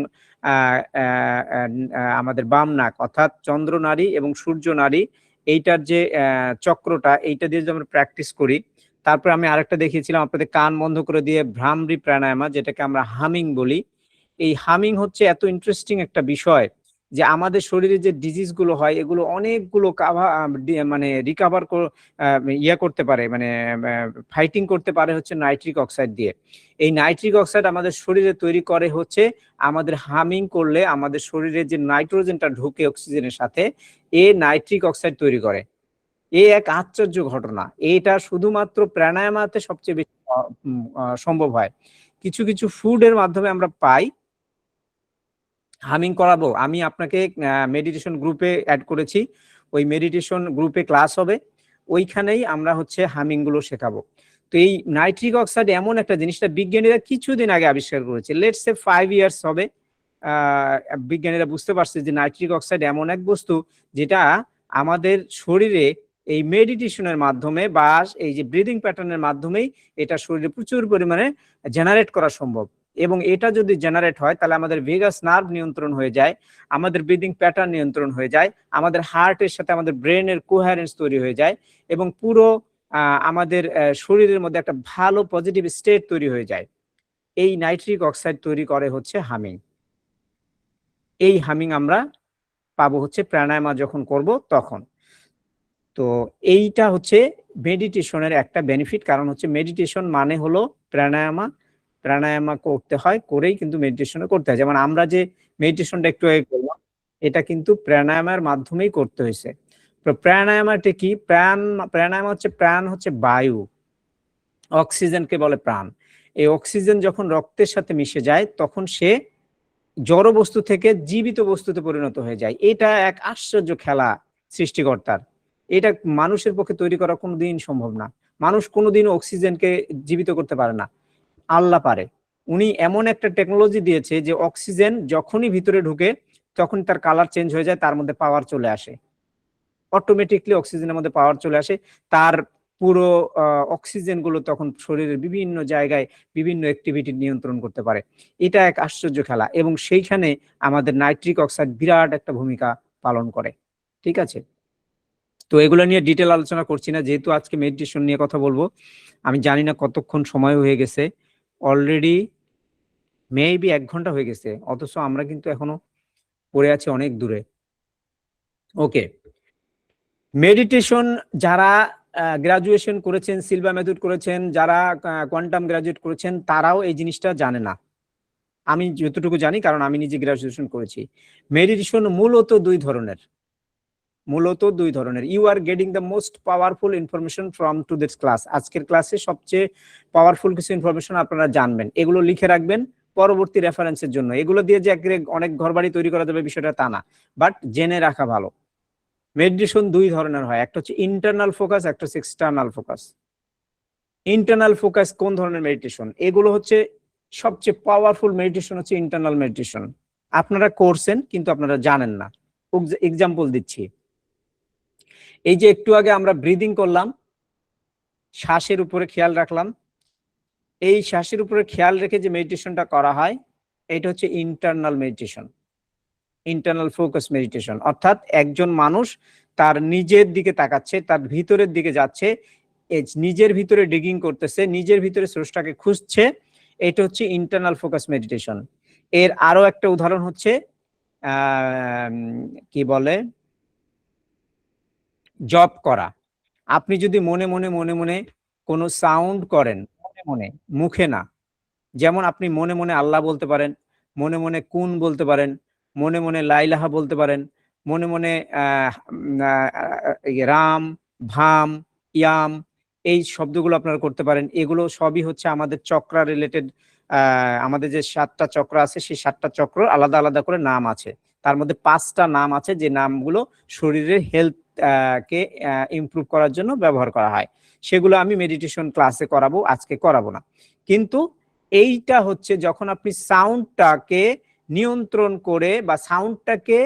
আমাদের বাম নাক অর্থাৎ চন্দ্র নাড়ি এবং সূর্য নাড়ি, এইটার যে চক্রটা, এইটা দিয়ে যদি আমরা প্র্যাকটিস করি। তারপর আমি আরেকটা দেখিয়েছিলাম আপনাদের কান বন্ধ করে দিয়ে ভ্রামরি প্রাণায়ামা, যেটাকে আমরা হামিং বলি। এই হামিং হচ্ছে এত ইন্টারেস্টিং একটা বিষয় যে আমাদের শরীরে যে ডিজিজ গুলো হয় এগুলো অনেকগুলো মানে রিকাভার করতে পারে, মানে ফাইটিং করতে পারে হচ্ছে নাইট্রিক অক্সাইড দিয়ে। এই নাইট্রিক অক্সাইড আমাদের শরীরে তৈরি করে হচ্ছে আমাদের হামিং করলে আমাদের শরীরে যে নাইট্রোজেনটা ঢুকে অক্সিজেনের সাথে, এ নাইট্রিক অক্সাইড তৈরি করে। এই এক আশ্চর্য ঘটনা, এটা শুধুমাত্র প্রাণায়ামাতে সবচেয়ে বেশি সম্ভব হয়। কিছু কিছু ফুডের মাধ্যমে আমরা পাই। হামিং করাবো, আমি আপনাকে মেডিটেশন গ্রুপে অ্যাড করেছি, ওই মেডিটেশন গ্রুপে ক্লাস হবে, ওইখানেই আমরা হচ্ছে হামিং গুলো শেখাবো। তো এই নাইট্রিক অক্সাইড এমন একটা জিনিসটা বিজ্ঞানীরা কিছুদিন আগে আবিষ্কার করেছে, লেটস সে 5 ইয়ার্স হবে। বিজ্ঞানীরা বুঝতে পারছে যে নাইট্রিক অক্সাইড এমন এক বস্তু যেটা আমাদের শরীরে এই মেডিটেশনের মাধ্যমে বা এই যে ব্রিদিং প্যাটার্নের মাধ্যমেই এটা শরীরে প্রচুর পরিমাণে জেনারেট করা সম্ভব। এবং এটা যদি জেনারেট হয় তাহলে আমাদের ভেগাস নার্ভ নিয়ন্ত্রণ হয়ে যায়, আমাদের ব্রিদিং প্যাটার্ন নিয়ন্ত্রণ হয়ে যায়, আমাদের হার্টের সাথে আমাদের ব্রেনের কোহারেন্স তৈরি হয়ে যায়, এবং পুরো আমাদের শরীরের মধ্যে একটা ভালো পজিটিভ স্টেট তৈরি হয়ে যায়। এই নাইট্রিক অক্সাইড তৈরি করে হচ্ছে হামিং। এই হামিং আমরা পাবো হচ্ছে প্রাণায়ামা যখন করব তখন। তো এইটা হচ্ছে মেডিটেশনের একটা বেনিফিট, কারণ হচ্ছে মেডিটেশন মানে হলো প্রাণায়ামা। প্রাণায়ামা করতে হয়, করেই কিন্তু মেডিটেশনও করতে হয়। যেমন আমরা যে মেডিটেশনটা একটু আগে করলাম, এটা কিন্তু প্রাণায়ামের মাধ্যমেই করতে হয়েছে। তো প্রাণায়ামাটা কি? প্রাণায়াম হচ্ছে, প্রাণ হচ্ছে বায়ু, অক্সিজেনকে বলে প্রাণ। এই অক্সিজেন যখন রক্তের সাথে মিশে যায় তখন সে জড় বস্তু থেকে জীবিত বস্তুতে পরিণত হয়ে যায়। এটা এক আশ্চর্য খেলা সৃষ্টিকর্তার। এটা মানুষের পক্ষে তৈরি করা কোনোদিন সম্ভব না। মানুষ কোনোদিন অক্সিজেনকে জীবিত করতে পারে না, আল্লাহ পারে। উনি এমন একটা টেকনোলজি দিয়েছে যে অক্সিজেন যখনই ভিতরে ঢুকে তখন তার কালার চেঞ্জ হয়ে যায়, তার মধ্যে পাওয়ার চলে আসে, অটোমেটিকলি অক্সিজেনের মধ্যে পাওয়ার চলে আসে। তার পুরো অক্সিজেন গুলো তখন শরীরের বিভিন্ন জায়গায় বিভিন্ন অ্যাক্টিভিটি নিয়ন্ত্রণ করতে পারে। এটা এক আশ্চর্য খেলা, এবং সেইখানে আমাদের নাইট্রিক অক্সাইড বিরাট একটা ভূমিকা পালন করে। ঠিক আছে, তো এগুলো নিয়ে ডিটেল আলোচনা করছি না, যেহেতু আজকে মেডিটেশন নিয়ে কথা বলবো। আমি জানি না কতক্ষণ সময় হয়ে গেছে, অলরেডি মেবি 1 ঘন্টা হয়ে গেছে, অথচ আমরা কিন্তু এখনো পড়ে আছি অনেক দূরে। ওকে, মেডিটেশন যারা গ্রাজুয়েশন করেছেন, সিলভা মেথড করেছেন, যারা কোয়ান্টাম গ্রাজুয়েট করেছেন, তারাও এই জিনিসটা জানে না। আমি যতটুকু জানি, কারণ আমি নিজে গ্রাজুয়েশন করেছি। মেডিটেশন মূলত দুই ধরনের। You are getting the most powerful information from today's class. আজকের ক্লাসে সবচেয়ে পাওয়ারফুল কিছু ইনফরমেশন আপনারা জানবেন, এগুলো লিখে রাখবেন পরবর্তী রেফারেন্সের জন্য। এগুলো দিয়ে যে অনেক ঘরবাড়ি তৈরি করা যাবে বিষয়টা তা না, বাট জেনে রাখা ভালো। মেডিটেশন দুই ধরনের হয়, একটা হচ্ছে ইন্টারনাল ফোকাস, একটা হচ্ছে এক্সটার্নাল ফোকাস। ইন্টারনাল ফোকাস কোন ধরনের মেডিটেশন? এগুলো হচ্ছে সবচেয়ে পাওয়ারফুল মেডিটেশন হচ্ছে ইন্টারনাল মেডিটেশন। আপনারা করছেন কিন্তু আপনারা জানেন না। এক্সাম্পল দিচ্ছি, এই যে একটু আগে আমরা ব্রিদিং করলাম, শ্বাসের উপরে খেয়াল রাখলাম, এই শ্বাসের উপরে খেয়াল রেখে যে মেডিটেশনটা করা হয় এটা হচ্ছে internal meditation, internal focus meditation. অর্থাৎ একজন মানুষ তার নিজের দিকে তাকাচ্ছে, তার ভিতরের দিকে যাচ্ছে, নিজের ভিতরে ডিগিং করতেছে, নিজের ভিতরে স্রষ্টাকে খুঁজছে। এটা হচ্ছে ইন্টারনাল ফোকাস মেডিটেশন। এর আরো একটা উদাহরণ হচ্ছে কি বলে, জপ করা। আপনি যদি মনে মনে মনে মনে কোনো সাউন্ড করেন, মনে মনে, মুখে না, যেমন আপনি মনে মনে আল্লাহ বলতে পারেন, মনে মনে কুন বলতে পারেন, মনে মনে লাইলাহা বলতে পারেন, মনে মনে রাম, ভাম, ইয়াম, এই শব্দগুলো আপনারা করতে পারেন। এগুলো সবই হচ্ছে আমাদের চক্রা রিলেটেড। আমাদের যে 7টা চক্র আছে সেই 7টা চক্র আলাদা আলাদা করে নাম আছে। তার মধ্যে 5টা নাম আছে যে নামগুলো শরীরের হেলথ কে ইমপ্রুভ করার জন্য ব্যবহার করা হয়। সেগুলো আমি মেডিটেশন ক্লাসে করাবো, আজকে করাবো না। কিন্তু এইটা হচ্ছে যখন আপনি সাউন্ডটাকে নিয়ন্ত্রণ করে বা সাউন্ডটাকে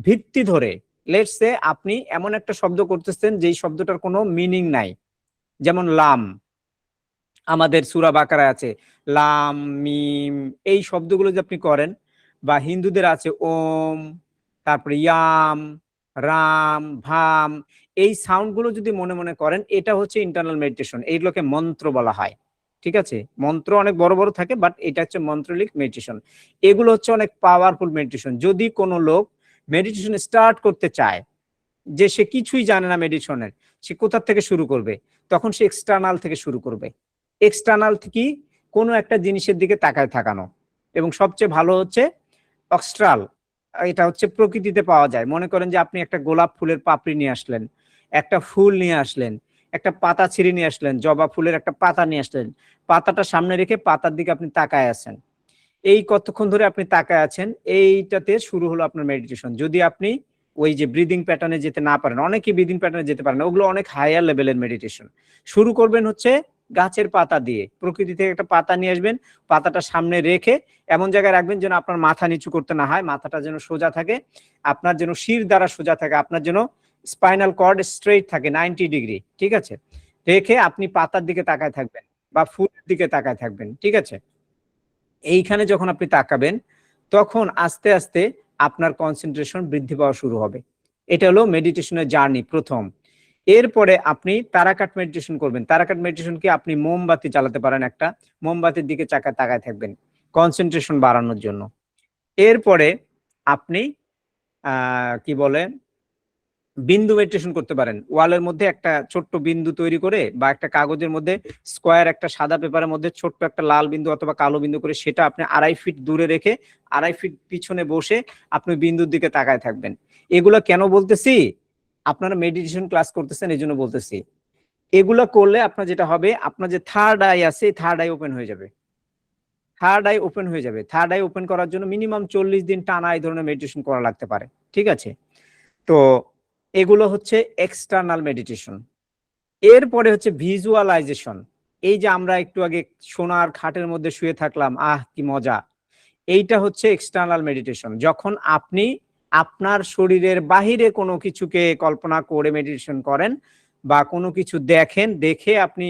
ভিত্তি ধরে, লেটস সে আপনি এমন একটা শব্দ করতেছেন যেই শব্দটার কোনো মিনিং নাই, যেমন লাম, আমাদের সূরা বাকারায় আছে লাম মিম, এই শব্দগুলো যে আপনি করেন, বা হিন্দুদের আছে ওম, তারপরে ইয়াম, রাম, ভাম, এই সাউন্ডগুলো যদি মনে মনে করেন, এটা হচ্ছে ইন্টারনাল মেডিটেশন। এইগুলোকে মন্ত্র বলা হয়। ঠিক আছে, মন্ত্র অনেক বড় বড় থাকে, বাট এটা হচ্ছে মন্ত্রলিক মেডিটেশন। এগুলো হচ্ছে অনেক পাওয়ারফুল মেডিটেশন। যদি কোনো লোক মেডিটেশন স্টার্ট করতে চায়, যে সে কিছুই জানে না মেডিটেশনের, সে কোথা থেকে শুরু করবে? তখন সে এক্সটার্নাল থেকে শুরু করবে। এক্সটার্নাল থেকে কোনো একটা জিনিসের দিকে তাকায় থাকানো, এবং সবচেয়ে ভালো হচ্ছে অক্সট্রাল। এটা হচ্ছে প্রকৃতিতে পাওয়া যায়। মনে করেন যে আপনি একটা গোলাপ ফুলের পাপড়ি নিয়ে আসলেন, একটা ফুল নিয়ে আসলেন, একটা পাতা ছিঁড়ে নিয়ে আসলেন, জবা ফুলের একটা পাতা নিয়ে আসলেন, পাতাটা সামনে রেখে পাতার দিকে আপনি তাকায় আছেন। এই কতক্ষণ ধরে আপনি তাকায় আছেন, এইটাতে শুরু হলো আপনার মেডিটেশন। যদি আপনি ওই যে ব্রিদিং প্যাটার্নে যেতে না পারেন, অনেকে ব্রিদিং প্যাটার্নে যেতে পারেন, ওগুলো অনেক হায়ার লেভেলের মেডিটেশন। শুরু করবেন হচ্ছে গাছের পাতা দিয়ে, প্রকৃতি থেকে একটা পাতা নিয়ে আসবেন, পাতাটা সামনে রেখে এমন জায়গায় রাখবেন যেন আপনার মাথা নিচু করতে না হয়, মাথাটা যেন সোজা থাকে, আপনার যেন শির দ্বারা সোজা থাকে, আপনার যেন স্পাইনাল কর্ড স্ট্রেইট থাকে 90 ডিগ্রি। ঠিক আছে, রেখে আপনি পাতার দিকে তাকায় থাকবেন বা ফুলের দিকে তাকায় থাকবেন। ঠিক আছে, এইখানে যখন আপনি তাকাবেন, তখন আস্তে আস্তে আপনার কনসেন্ট্রেশন বৃদ্ধি পাওয়া শুরু হবে। এটা হলো মেডিটেশনের জার্নি প্রথম। এরপরে আপনি তারাকাট মেডিটেশন করবেন। তারাকাট মেডিটেশন কি, আপনি মোমবাতি জ্বালাতে পারেন, একটা মোমবাতির দিকে তাকায় থাকবেন কনসেন্ট্রেশন বাড়ানোর জন্য। এরপরে আপনি কি বলে বিন্দু মেডিটেশন করতে পারেন। ওয়ালের মধ্যে একটা ছোট্ট বিন্দু তৈরি করে, বা একটা কাগজের মধ্যে স্কোয়ার একটা সাদা পেপারের মধ্যে ছোট্ট একটা লাল বিন্দু অথবা কালো বিন্দু করে, সেটা আপনি 2.5 ফিট দূরে রেখে 2.5 ফিট পিছনে বসে আপনি বিন্দুর দিকে তাকায় থাকবেন। এগুলো কেন বলতেছি? আপনারা মেডিটেশন ক্লাস করতেছেন এই জন্য বলতেছি। এগুলো করলে আপনার যেটা হবে, আপনার যে থার্ড আই আছে, থার্ড আই ওপেন হয়ে যাবে। থার্ড আই ওপেন হয়ে যাবে। থার্ড আই ওপেন করার জন্য মিনিমাম 40 দিন টানা এই ধরনের মেডিটেশন করা লাগতে পারে। ঠিক আছে, তো এগুলো হচ্ছে এক্সটার্নাল মেডিটেশন। এরপরে হচ্ছে ভিজুয়ালাইজেশন। এই যে আমরা একটু আগে সোনার খাটের মধ্যে শুয়ে থাকলাম, আহ কি মজা, এইটা হচ্ছে এক্সটার্নাল মেডিটেশন। যখন আপনি আপনার শরীরের বাহিরে কোনো কিছুকে কল্পনা করে মেডিটেশন করেন, বা কোনো কিছু দেখেন, দেখে আপনি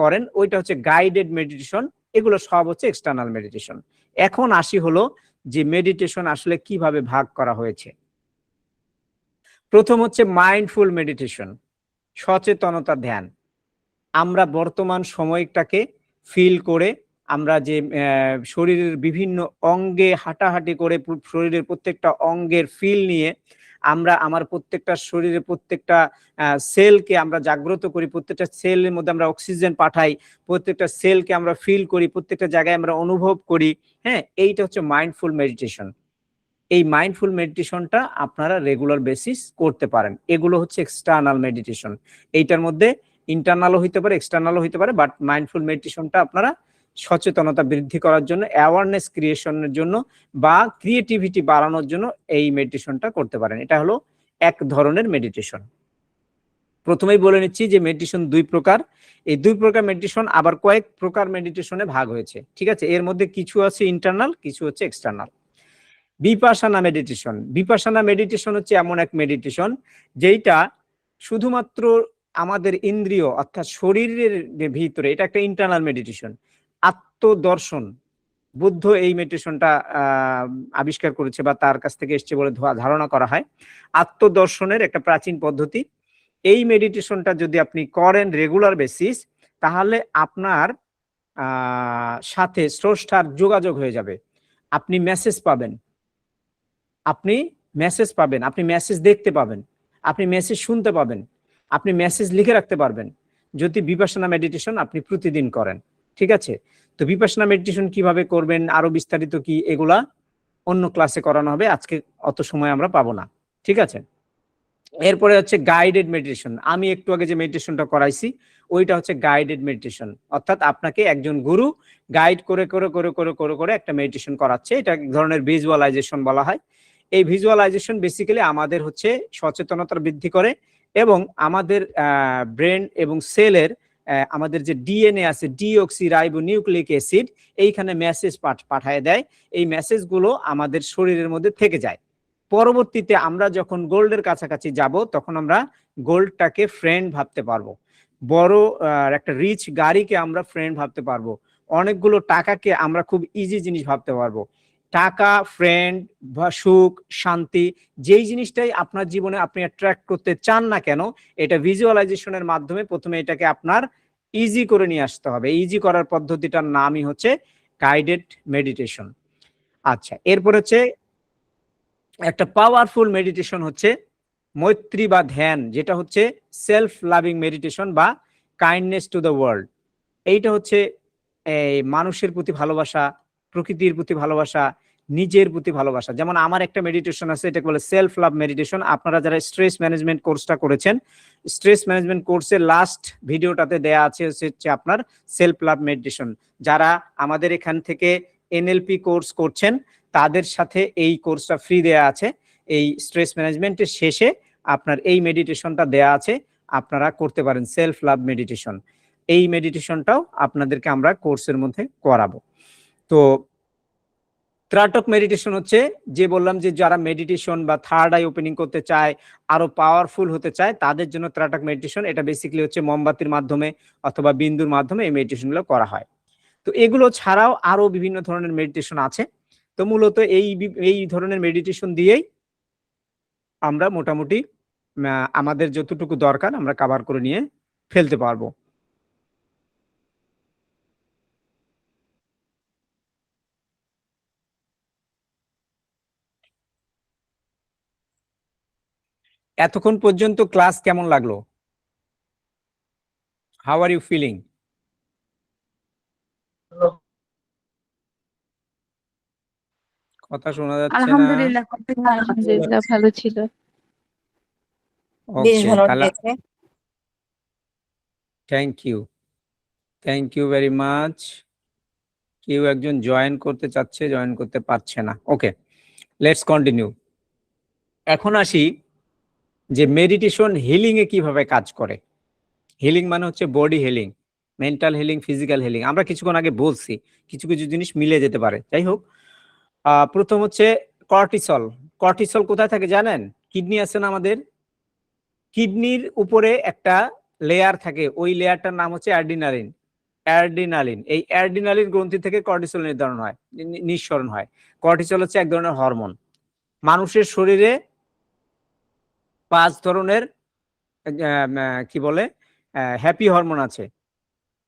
করেন, ওইটা হচ্ছে গাইডেড মেডিটেশন। এগুলো সব হচ্ছে এক্সটার্নাল মেডিটেশন। এখন আসি হলো যে মেডিটেশন আসলে কিভাবে ভাগ করা হয়েছে। প্রথম হচ্ছে মাইন্ডফুল মেডিটেশন, সচেতনতা ধ্যান। আমরা বর্তমান সময়টাকে ফিল করে, আমরা যে শরীরের বিভিন্ন অঙ্গে হাঁটাহাঁটি করে, শরীরের প্রত্যেকটা অঙ্গের ফিল নিয়ে আমরা আমার প্রত্যেকটা শরীরের প্রত্যেকটা সেলকে আমরা জাগ্রত করি, প্রত্যেকটা সেলের মধ্যে আমরা অক্সিজেন পাঠাই, প্রত্যেকটা সেলকে আমরা ফিল করি, প্রত্যেকটা জায়গায় আমরা অনুভব করি। হ্যাঁ, এইটা হচ্ছে মাইন্ডফুল মেডিটেশন। এই মাইন্ডফুল মেডিটেশনটা আপনারা রেগুলার বেসিস করতে পারেন। এগুলো হচ্ছে এক্সটার্নাল মেডিটেশন। এইটার মধ্যে ইন্টারনালও হইতে পারে, এক্সটার্নালও হইতে পারে, বাট মাইন্ডফুল মেডিটেশনটা আপনারা সচেতনতা বৃদ্ধি করার জন্য, অ্যাওয়ারনেস ক্রিয়েশনের জন্য, বা ক্রিয়েটিভিটি বাড়ানোর জন্য এই মেডিটেশনটা করতে পারেন। এটা হলো এক ধরনের মেডিটেশন। প্রথমেই বলে নিচ্ছি যে মেডিটেশন 2 প্রকার। এই 2 প্রকার মেডিটেশন আবার কয়েক প্রকার মেডিটেশনে ভাগ হয়েছে। ঠিক আছে, এর মধ্যে কিছু আছে ইন্টারনাল, কিছু হচ্ছে এক্সটার্নাল। বিপাশানা মেডিটেশন। বিপাশানা মেডিটেশন হচ্ছে এমন এক মেডিটেশন যেটা শুধুমাত্র আমাদের ইন্দ্রিয় অর্থাৎ শরীরের ভিতরে, এটা একটা ইন্টারনাল মেডিটেশন। আত্মদর্শন, বুদ্ধ এই মেডিটেশনটা আবিষ্কার করেছে বা তার কাছ থেকে এসছে বলে ধারণা করা হয়। আত্মদর্শনের একটা প্রাচীন পদ্ধতি। এই মেডিটেশনটা যদি আপনি করেন রেগুলার বেসিস, তাহলে আপনার সাথে স্রষ্টার যোগাযোগ হয়ে যাবে। আপনি মেসেজ পাবেন, আপনি মেসেজ দেখতে পাবেন, আপনি মেসেজ শুনতে পাবেন, আপনি মেসেজ লিখে রাখতে পারবেন, যদি বিপাশনা মেডিটেশন আপনি প্রতিদিন করেন। ঠিক আছে, তো বিপাশনা মেডিটেশন কিভাবে করবেন, আরো বিস্তারিত কি, এগুলা অন্য ক্লাসে করানো হবে, আজকে অত সময় আমরা পাবো না। ঠিক আছে, এরপরে হচ্ছে গাইডেড মেডিটেশন। আমি একটু আগে যে মেডিটেশনটা করাইছি ওইটা হচ্ছে গাইডেড মেডিটেশন, অর্থাৎ আপনাকে একজন গুরু গাইড করে করে করে করে করে করে একটা মেডিটেশন করাচ্ছে। এটা এক ধরনের ভিজুয়ালাইজেশন বলা হয়। এই ভিজুয়ালাইজেশন বেসিক্যালি আমাদের হচ্ছে সচেতনতা বৃদ্ধি করে এবং আমাদের ব্রেন এবং সেলের আমাদের যে ডিএনএ আছে, ডিঅক্সি রাইবো নিউক্লিক অ্যাসিড, এইখানে মেসেজ পাঠায় দেয়। এই মেসেজগুলো আমাদের শরীরের মধ্যে থেকে যায়। পরবর্তীতে আমরা যখন গোল্ডের কাছাকাছি যাব তখন আমরা গোল্ডটাকে ফ্রেন্ড ভাবতে পারবো, বড় একটা রিচ গাড়িকে আমরা ফ্রেন্ড ভাবতে পারবো, অনেকগুলো টাকাকে আমরা খুব ইজি জিনিস ভাবতে পারবো। টাকা, ফ্রেন্ড বা সুখ, শান্তি, যেই জিনিসটাই আপনার জীবনে আপনি অ্যাট্রাক্ট করতে চান না কেন, এটা ভিজুয়ালাইজেশনের মাধ্যমে প্রথমে এটাকে আপনার ইজি করে নিয়ে আসতে হবে। ইজি করার পদ্ধতিটার নামই হচ্ছে গাইডেড মেডিটেশন। আচ্ছা, এরপর হচ্ছে একটা পাওয়ারফুল মেডিটেশন হচ্ছে মৈত্রী বা ধ্যান, যেটা হচ্ছে সেলফ লাভিং মেডিটেশন বা কাইন্ডনেস টু দ্য ওয়ার্ল্ড। এইটা হচ্ছে এই মানুষের প্রতি ভালোবাসা, প্রকৃতির প্রতি ভালোবাসা, নিজের প্রতি ভালোবাসা। যেমন আমার একটা মেডিটেশন আছে, এটাকে বলে সেলফ লাভ মেডিটেশন। আপনারা যারা স্ট্রেস ম্যানেজমেন্ট কোর্সটা করেছেন, স্ট্রেস ম্যানেজমেন্ট কোর্সের লাস্ট ভিডিওটাতে দেয়া আছে হচ্ছে আপনার সেলফ লাভ মেডিটেশন। যারা আমাদের এখান থেকে এনএলপি কোর্স করছেন তাদের সাথে এই কোর্সটা ফ্রি দেয়া আছে। এই স্ট্রেস ম্যানেজমেন্টের শেষে আপনার এই মেডিটেশনটা দেয়া আছে, আপনারা করতে পারেন সেলফ লাভ মেডিটেশন। এই মেডিটেশনটাও আপনাদেরকে আমরা কোর্সের মধ্যে করাবো। তো ত্রাটক মেডিটেশন হচ্ছে, যে বললাম যে যারা মেডিটেশন বা থার্ড আই ওপেনিং করতে চায়, আরো পাওয়ারফুল হতে চায়, তাদের জন্য ত্রাটক মেডিটেশন। এটা বেসিক্যালি হচ্ছে মোমবাতির মাধ্যমে অথবা বিন্দুর মাধ্যমে এই মেডিটেশনগুলো করা হয়। তো এগুলো ছাড়াও আরো বিভিন্ন ধরনের মেডিটেশন আছে। তো মূলত এই ধরনের মেডিটেশন দিয়েই আমরা মোটামুটি আমাদের যতটুকু দরকার আমরা কভার করে নিয়ে ফেলতে পারবো। এতক্ষণ পর্যন্ত ক্লাস কেমন লাগলো? How are you feeling? কথা শোনা যাচ্ছে না। আলহামদুলিল্লাহ, আলহামদুলিল্লাহ, ভালো ছিল। বেশ ওকে, ভালো তাহলে লেগেছে। Thank you very much. কেউ একজন জয়েন করতে চাচ্ছে, জয়েন করতে পারছে না। Okay, let's continue. এখন আসি যে মেডিটেশন হিলিং এ কিভাবে কাজ করে। হিলিং মানে হচ্ছে body healing, mental healing, physical healing. আমরা কিছুক্ষণ আগে বলছি, কিছু কিছু জিনিস মিলে যেতে পারে। যাই হোক, প্রথম হচ্ছে কর্টিসল। কর্টিসল কোথায় থাকে জানেন? কিডনি আছে না আমাদের, কিডনির উপরে একটা লেয়ার থাকে, ওই লেয়ারটার নাম হচ্ছে অ্যাড্রিনালিন। এই অ্যাড্রিনালিন গ্রন্থি থেকে কর্টিসল নিঃসরণ হয়। কর্টিসল হচ্ছে এক ধরনের হরমোন। মানুষের শরীরে 5 ধরনের কি বলে হ্যাপি হরমোন আছে,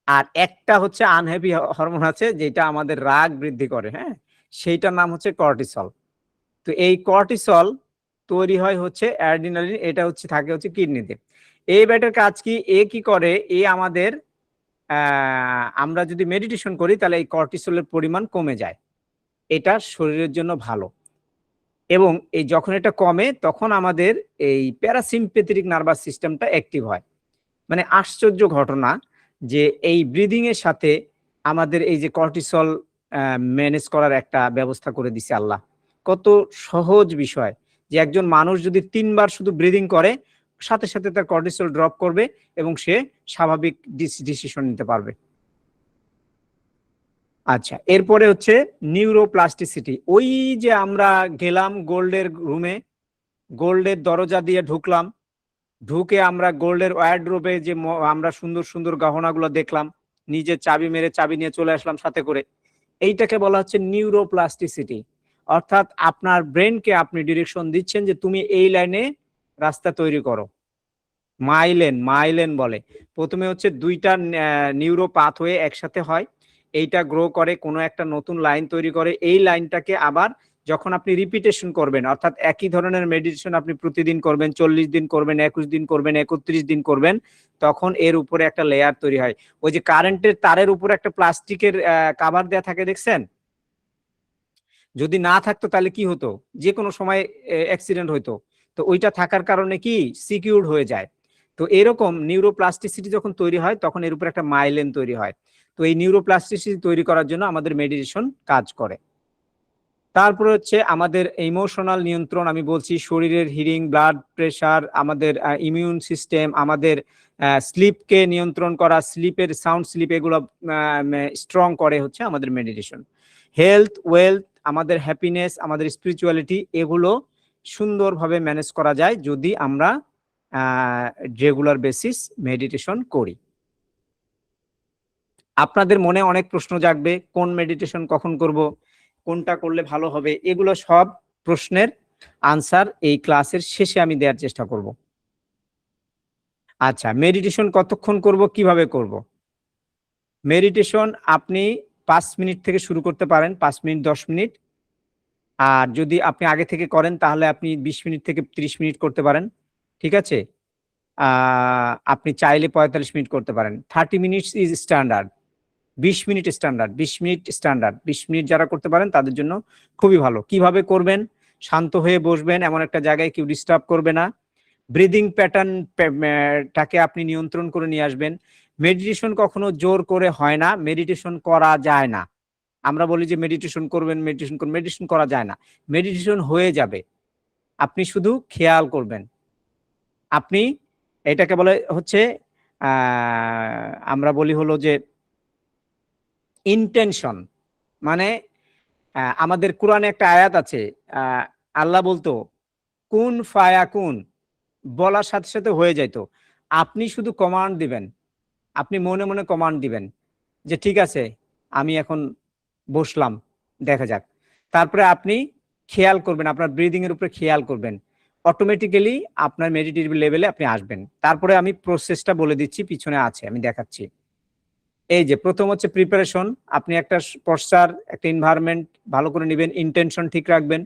আর একটা হচ্ছে আনহ্যাপি হরমোন আছে, যেটা আমাদের রাগ বৃদ্ধি করে। হ্যাঁ, সেইটার নাম হচ্ছে কর্টিসল। তো এই কর্টিসল তৈরি হয় হচ্ছে অ্যাড্রিনালিন, এটা হচ্ছে থাকে হচ্ছে কিডনিতে। এই ব্যাটার কাজ কি? কি করে, আমাদের আমরা যদি মেডিটেশন করি তাহলে এই কর্টিসলের পরিমাণ কমে যায়। এটা শরীরের জন্য ভালো। এবং এই যখন এটা কমে তখন আমাদের এই প্যারাসিম্পেথেটিক নার্ভাস সিস্টেমটা অ্যাক্টিভ হয়। মানে আশ্চর্য ঘটনা যে এই ব্রিদিং এর সাথে আমাদের এই যে কর্টিসল ম্যানেজ করার একটা ব্যবস্থা করে দিছে আল্লাহ। কত সহজ বিষয় যে একজন মানুষ যদি 3 বার শুধু ব্রিদিং করে, সাথে সাথে তার কর্টিসল ড্রপ করবে এবং সে স্বাভাবিক ডিসিশন নিতে পারবে। আচ্ছা, এরপরে হচ্ছে নিউরোপ্লাস্টিসিটি। ওই যে আমরা গেলাম গোল্ডের রুমে, গোল্ডের দরজা দিয়ে ঢুকলাম, ঢুকে আমরা গোল্ডের ওয়ার্ডরোবে যে আমরা সুন্দর সুন্দর গহনাগুলো দেখলাম, নিজে চাবি মেরে চাবি নিয়ে চলে আসলাম সাথে করে। এইটাকে বলা হচ্ছে নিউরোপ্লাস্টিসিটি। অর্থাৎ আপনার ব্রেনকে আপনি ডিরেকশন দিচ্ছেন যে তুমি এই লাইনে রাস্তা তৈরি করো। মাইলেন বলে। প্রথমে হচ্ছে 2টা নিউরো পাথওয়ে একসাথে হয়, এইটা গ্রো করে কোনো একটা নতুন লাইন তৈরি করে। এই লাইনটাকে আবার যখন আপনি রিপিটেশন করবেন, অর্থাৎ একই ধরনের মেডিটেশন আপনি প্রতিদিন করবেন, 40 দিন করবেন, 21 দিন করবেন, 31 দিন করবেন, তখন এর উপরে একটা লেয়ার তৈরি হয়। ওই যে কারেন্টের তারের উপরে একটা প্লাস্টিকের কাভার দেয়া থাকে, দেখছেন? যদি না থাকতো তাহলে কি হতো? যে কোনো সময় অ্যাক্সিডেন্ট হইতো। তো ওইটা থাকার কারণে কি সিকিউরড হয়ে যায়। তো এরকম নিউরোপ্লাস্টিসিটি যখন তৈরি হয় তখন এর উপর একটা মাইলেন তৈরি হয়। তো এই নিউরোপ্লাস্টিসিটি তৈরি করার জন্য আমাদের মেডিটেশন কাজ করে। তারপরে হচ্ছে আমাদের ইমোশনাল নিয়ন্ত্রণ, আমি বলছি শরীরের হিরিং, ব্লাড প্রেশার, আমাদের ইমিউন সিস্টেম, আমাদের স্লিপকে নিয়ন্ত্রণ করা, স্লিপের সাউন্ড স্লিপ, এগুলো স্ট্রং করে হচ্ছে আমাদের মেডিটেশন। হেলথ, ওয়েলথ, আমাদের হ্যাপিনেস, আমাদের স্পিরিচুয়ালিটি, এগুলো সুন্দরভাবে ম্যানেজ করা যায় যদি আমরা রেগুলার বেসিস মেডিটেশন করি। আপনাদের মনে অনেক প্রশ্ন জাগবে, কোন মেডিটেশন কখন করব, কোনটা করলে ভালো হবে, এগুলো সব প্রশ্নের আনসার এই ক্লাসের শেষে আমি দেওয়ার চেষ্টা করব। আচ্ছা, মেডিটেশন কতক্ষণ করব, কিভাবে করব? মেডিটেশন আপনি 5 মিনিট থেকে শুরু করতে পারেন, 5 মিনিট 10 মিনিট। আর যদি আপনি আগে থেকে করেন তাহলে আপনি 20 মিনিট থেকে 30 মিনিট করতে পারেন, ঠিক আছে? আপনি চাইলে 45 মিনিট করতে পারেন। 30 minutes is standard, 20 minute standard, 20 minute standard. 20 minute যারা করতে পারেন তাদের জন্য খুবই ভালো। কিভাবে করবেন? শান্ত হয়ে বসবেন, এমন একটা জায়গায় কেউ ডিস্টার্ব করবে না। ব্রিদিং প্যাটার্নটাকে আপনি নিয়ন্ত্রণ করে নিয়ে আসবেন। মেডিটেশন কখনো জোর করে হয় না, মেডিটেশন করা যায় না। আমরা বলি যে মেডিটেশন করবেন, মেডিটেশন করবেন, মেডিটেশন করা যায় না, মেডিটেশন হয়ে যাবে। আপনি শুধু খেয়াল করবেন। আপনি এটাকে বলে হচ্ছে আমরা বলি হলো যে ইন্টেনশন। মানে আমাদের কোরআনে একটা আয়াত আছে, আল্লাহ বলতো কুন ফায়াকুন, বলার সাথে সাথে হয়ে যাইতো। আপনি শুধু কমান্ড দিবেন, আপনি মনে মনে কমান্ড দিবেন যে ঠিক আছে আমি এখন বসলাম, দেখা যাক। তারপরে আপনি খেয়াল করবেন, আপনার ব্রিদিং এর উপরে খেয়াল করবেন, অটোমেটিক্যালি আপনার মেডিটেটিভ লেভেলে আপনি আসবেন। তারপরে আমি প্রসেসটা বলে দিচ্ছি, পিছনে আছে আমি দেখাচ্ছি। এই যে প্রথম হচ্ছে প্রিপারেশন, আপনি একটা পশ্চার, একটা এনভায়রনমেন্ট ভালো করে নেবেন, ইন্টেনশন ঠিক রাখবেন,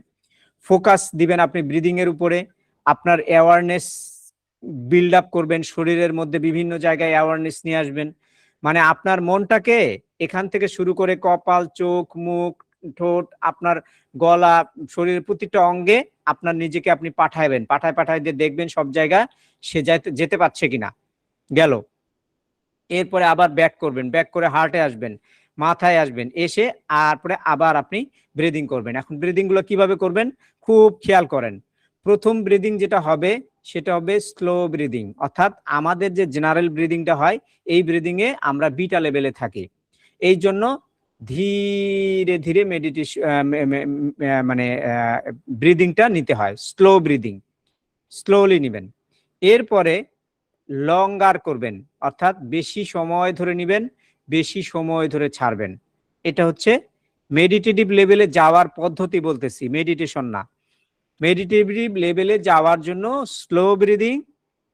ফোকাস দিবেন আপনি ব্রিদিং এর উপরে, আপনার অ্যাওয়ারনেস বিল্ড আপ করবেন, শরীরের মধ্যে বিভিন্ন জায়গায় অ্যাওয়ারনেস নিয়ে আসবেন। মানে আপনার মনটাকে এখান থেকে শুরু করে কপাল, চোখ, মুখ, ঠোঁট, আপনার গলা, শরীরের প্রতিটা অঙ্গে আপনার নিজেকে আপনি পাঠাবেন, পাঠায় দিয়ে দেখবেন সব জায়গা সে যেতে পারছে কিনা। গেল। এরপরে আবার ব্যাক করবেন, ব্যাক করে হার্টে আসবেন, মাথায় আসবেন, এসে তারপরে আবার আপনি ব্রিদিং করবেন। এখন ব্রিদিং গুলো কিভাবে করবেন খুব খেয়াল করেন। প্রথম ব্রিদিং যেটা হবে সেটা হবে স্লো ব্রিদিং, অর্থাৎ আমাদের যে জেনারেল ব্রিদিংটা হয় এই ব্রিদিং এ আমরা বিটা লেভেলে থাকি। এই জন্য ধীরে ধীরে মেডিটেশন মানে ব্রিদিংটা নিতে হয়, স্লো ব্রিদিং, স্লোলি নেবেন। এরপরে লঙ্গার করবেন, অর্থাৎ বেশি সময় ধরে নেবেন, বেশি সময় ধরে ছাড়বেন। এটা হচ্ছে মেডিটেটিভ লেভেলে যাওয়ার পদ্ধতি বলতেছি, মেডিটেশন না। মেডিটেটিভ লেভেলে যাওয়ার জন্য স্লো ব্রিদিং,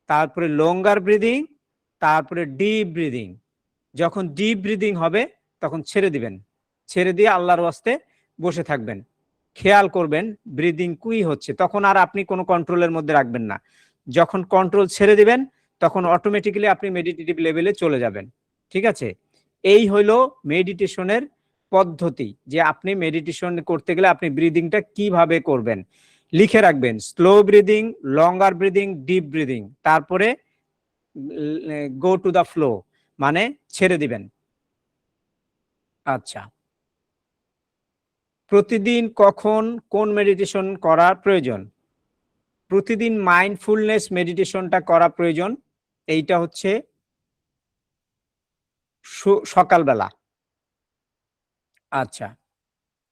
তারপরে লঙ্গার ব্রিদিং, তারপরে ডিপ ব্রিদিং। যখন ডিপ ব্রিদিং হবে তখন ছেড়ে দিবেন, ছেড়ে দিয়ে আল্লাহর ওয়াস্তে বসে থাকবেন, খেয়াল করবেন ব্রিদিং কুই হচ্ছে, তখন আর আপনি কোনো কন্ট্রোলের মধ্যে রাখবেন না। যখন কন্ট্রোল ছেড়ে দিবেন তখন অটোমেটিক্যালি আপনি মেডিটেটিভ লেভেলে চলে যাবেন, ঠিক আছে? এই হলো মেডিটেশনের পদ্ধতি, যে আপনি মেডিটেশন করতে গেলে আপনি ব্রিদিংটা কিভাবে করবেন লিখে রাখবেন। স্লো ব্রিদিং, লঙ্গার ব্রিদিং, ডিপ ব্রিদিং, তারপরে গো টু দা ফ্লো, মানে ছেড়ে দিবেন। আচ্ছা, প্রতিদিন কখন কোন মেডিটেশন করা প্রয়োজন? প্রতিদিন মাইন্ডফুলনেস মেডিটেশনটা করা প্রয়োজন। এইটা হচ্ছে সকালবেলা। আচ্ছা,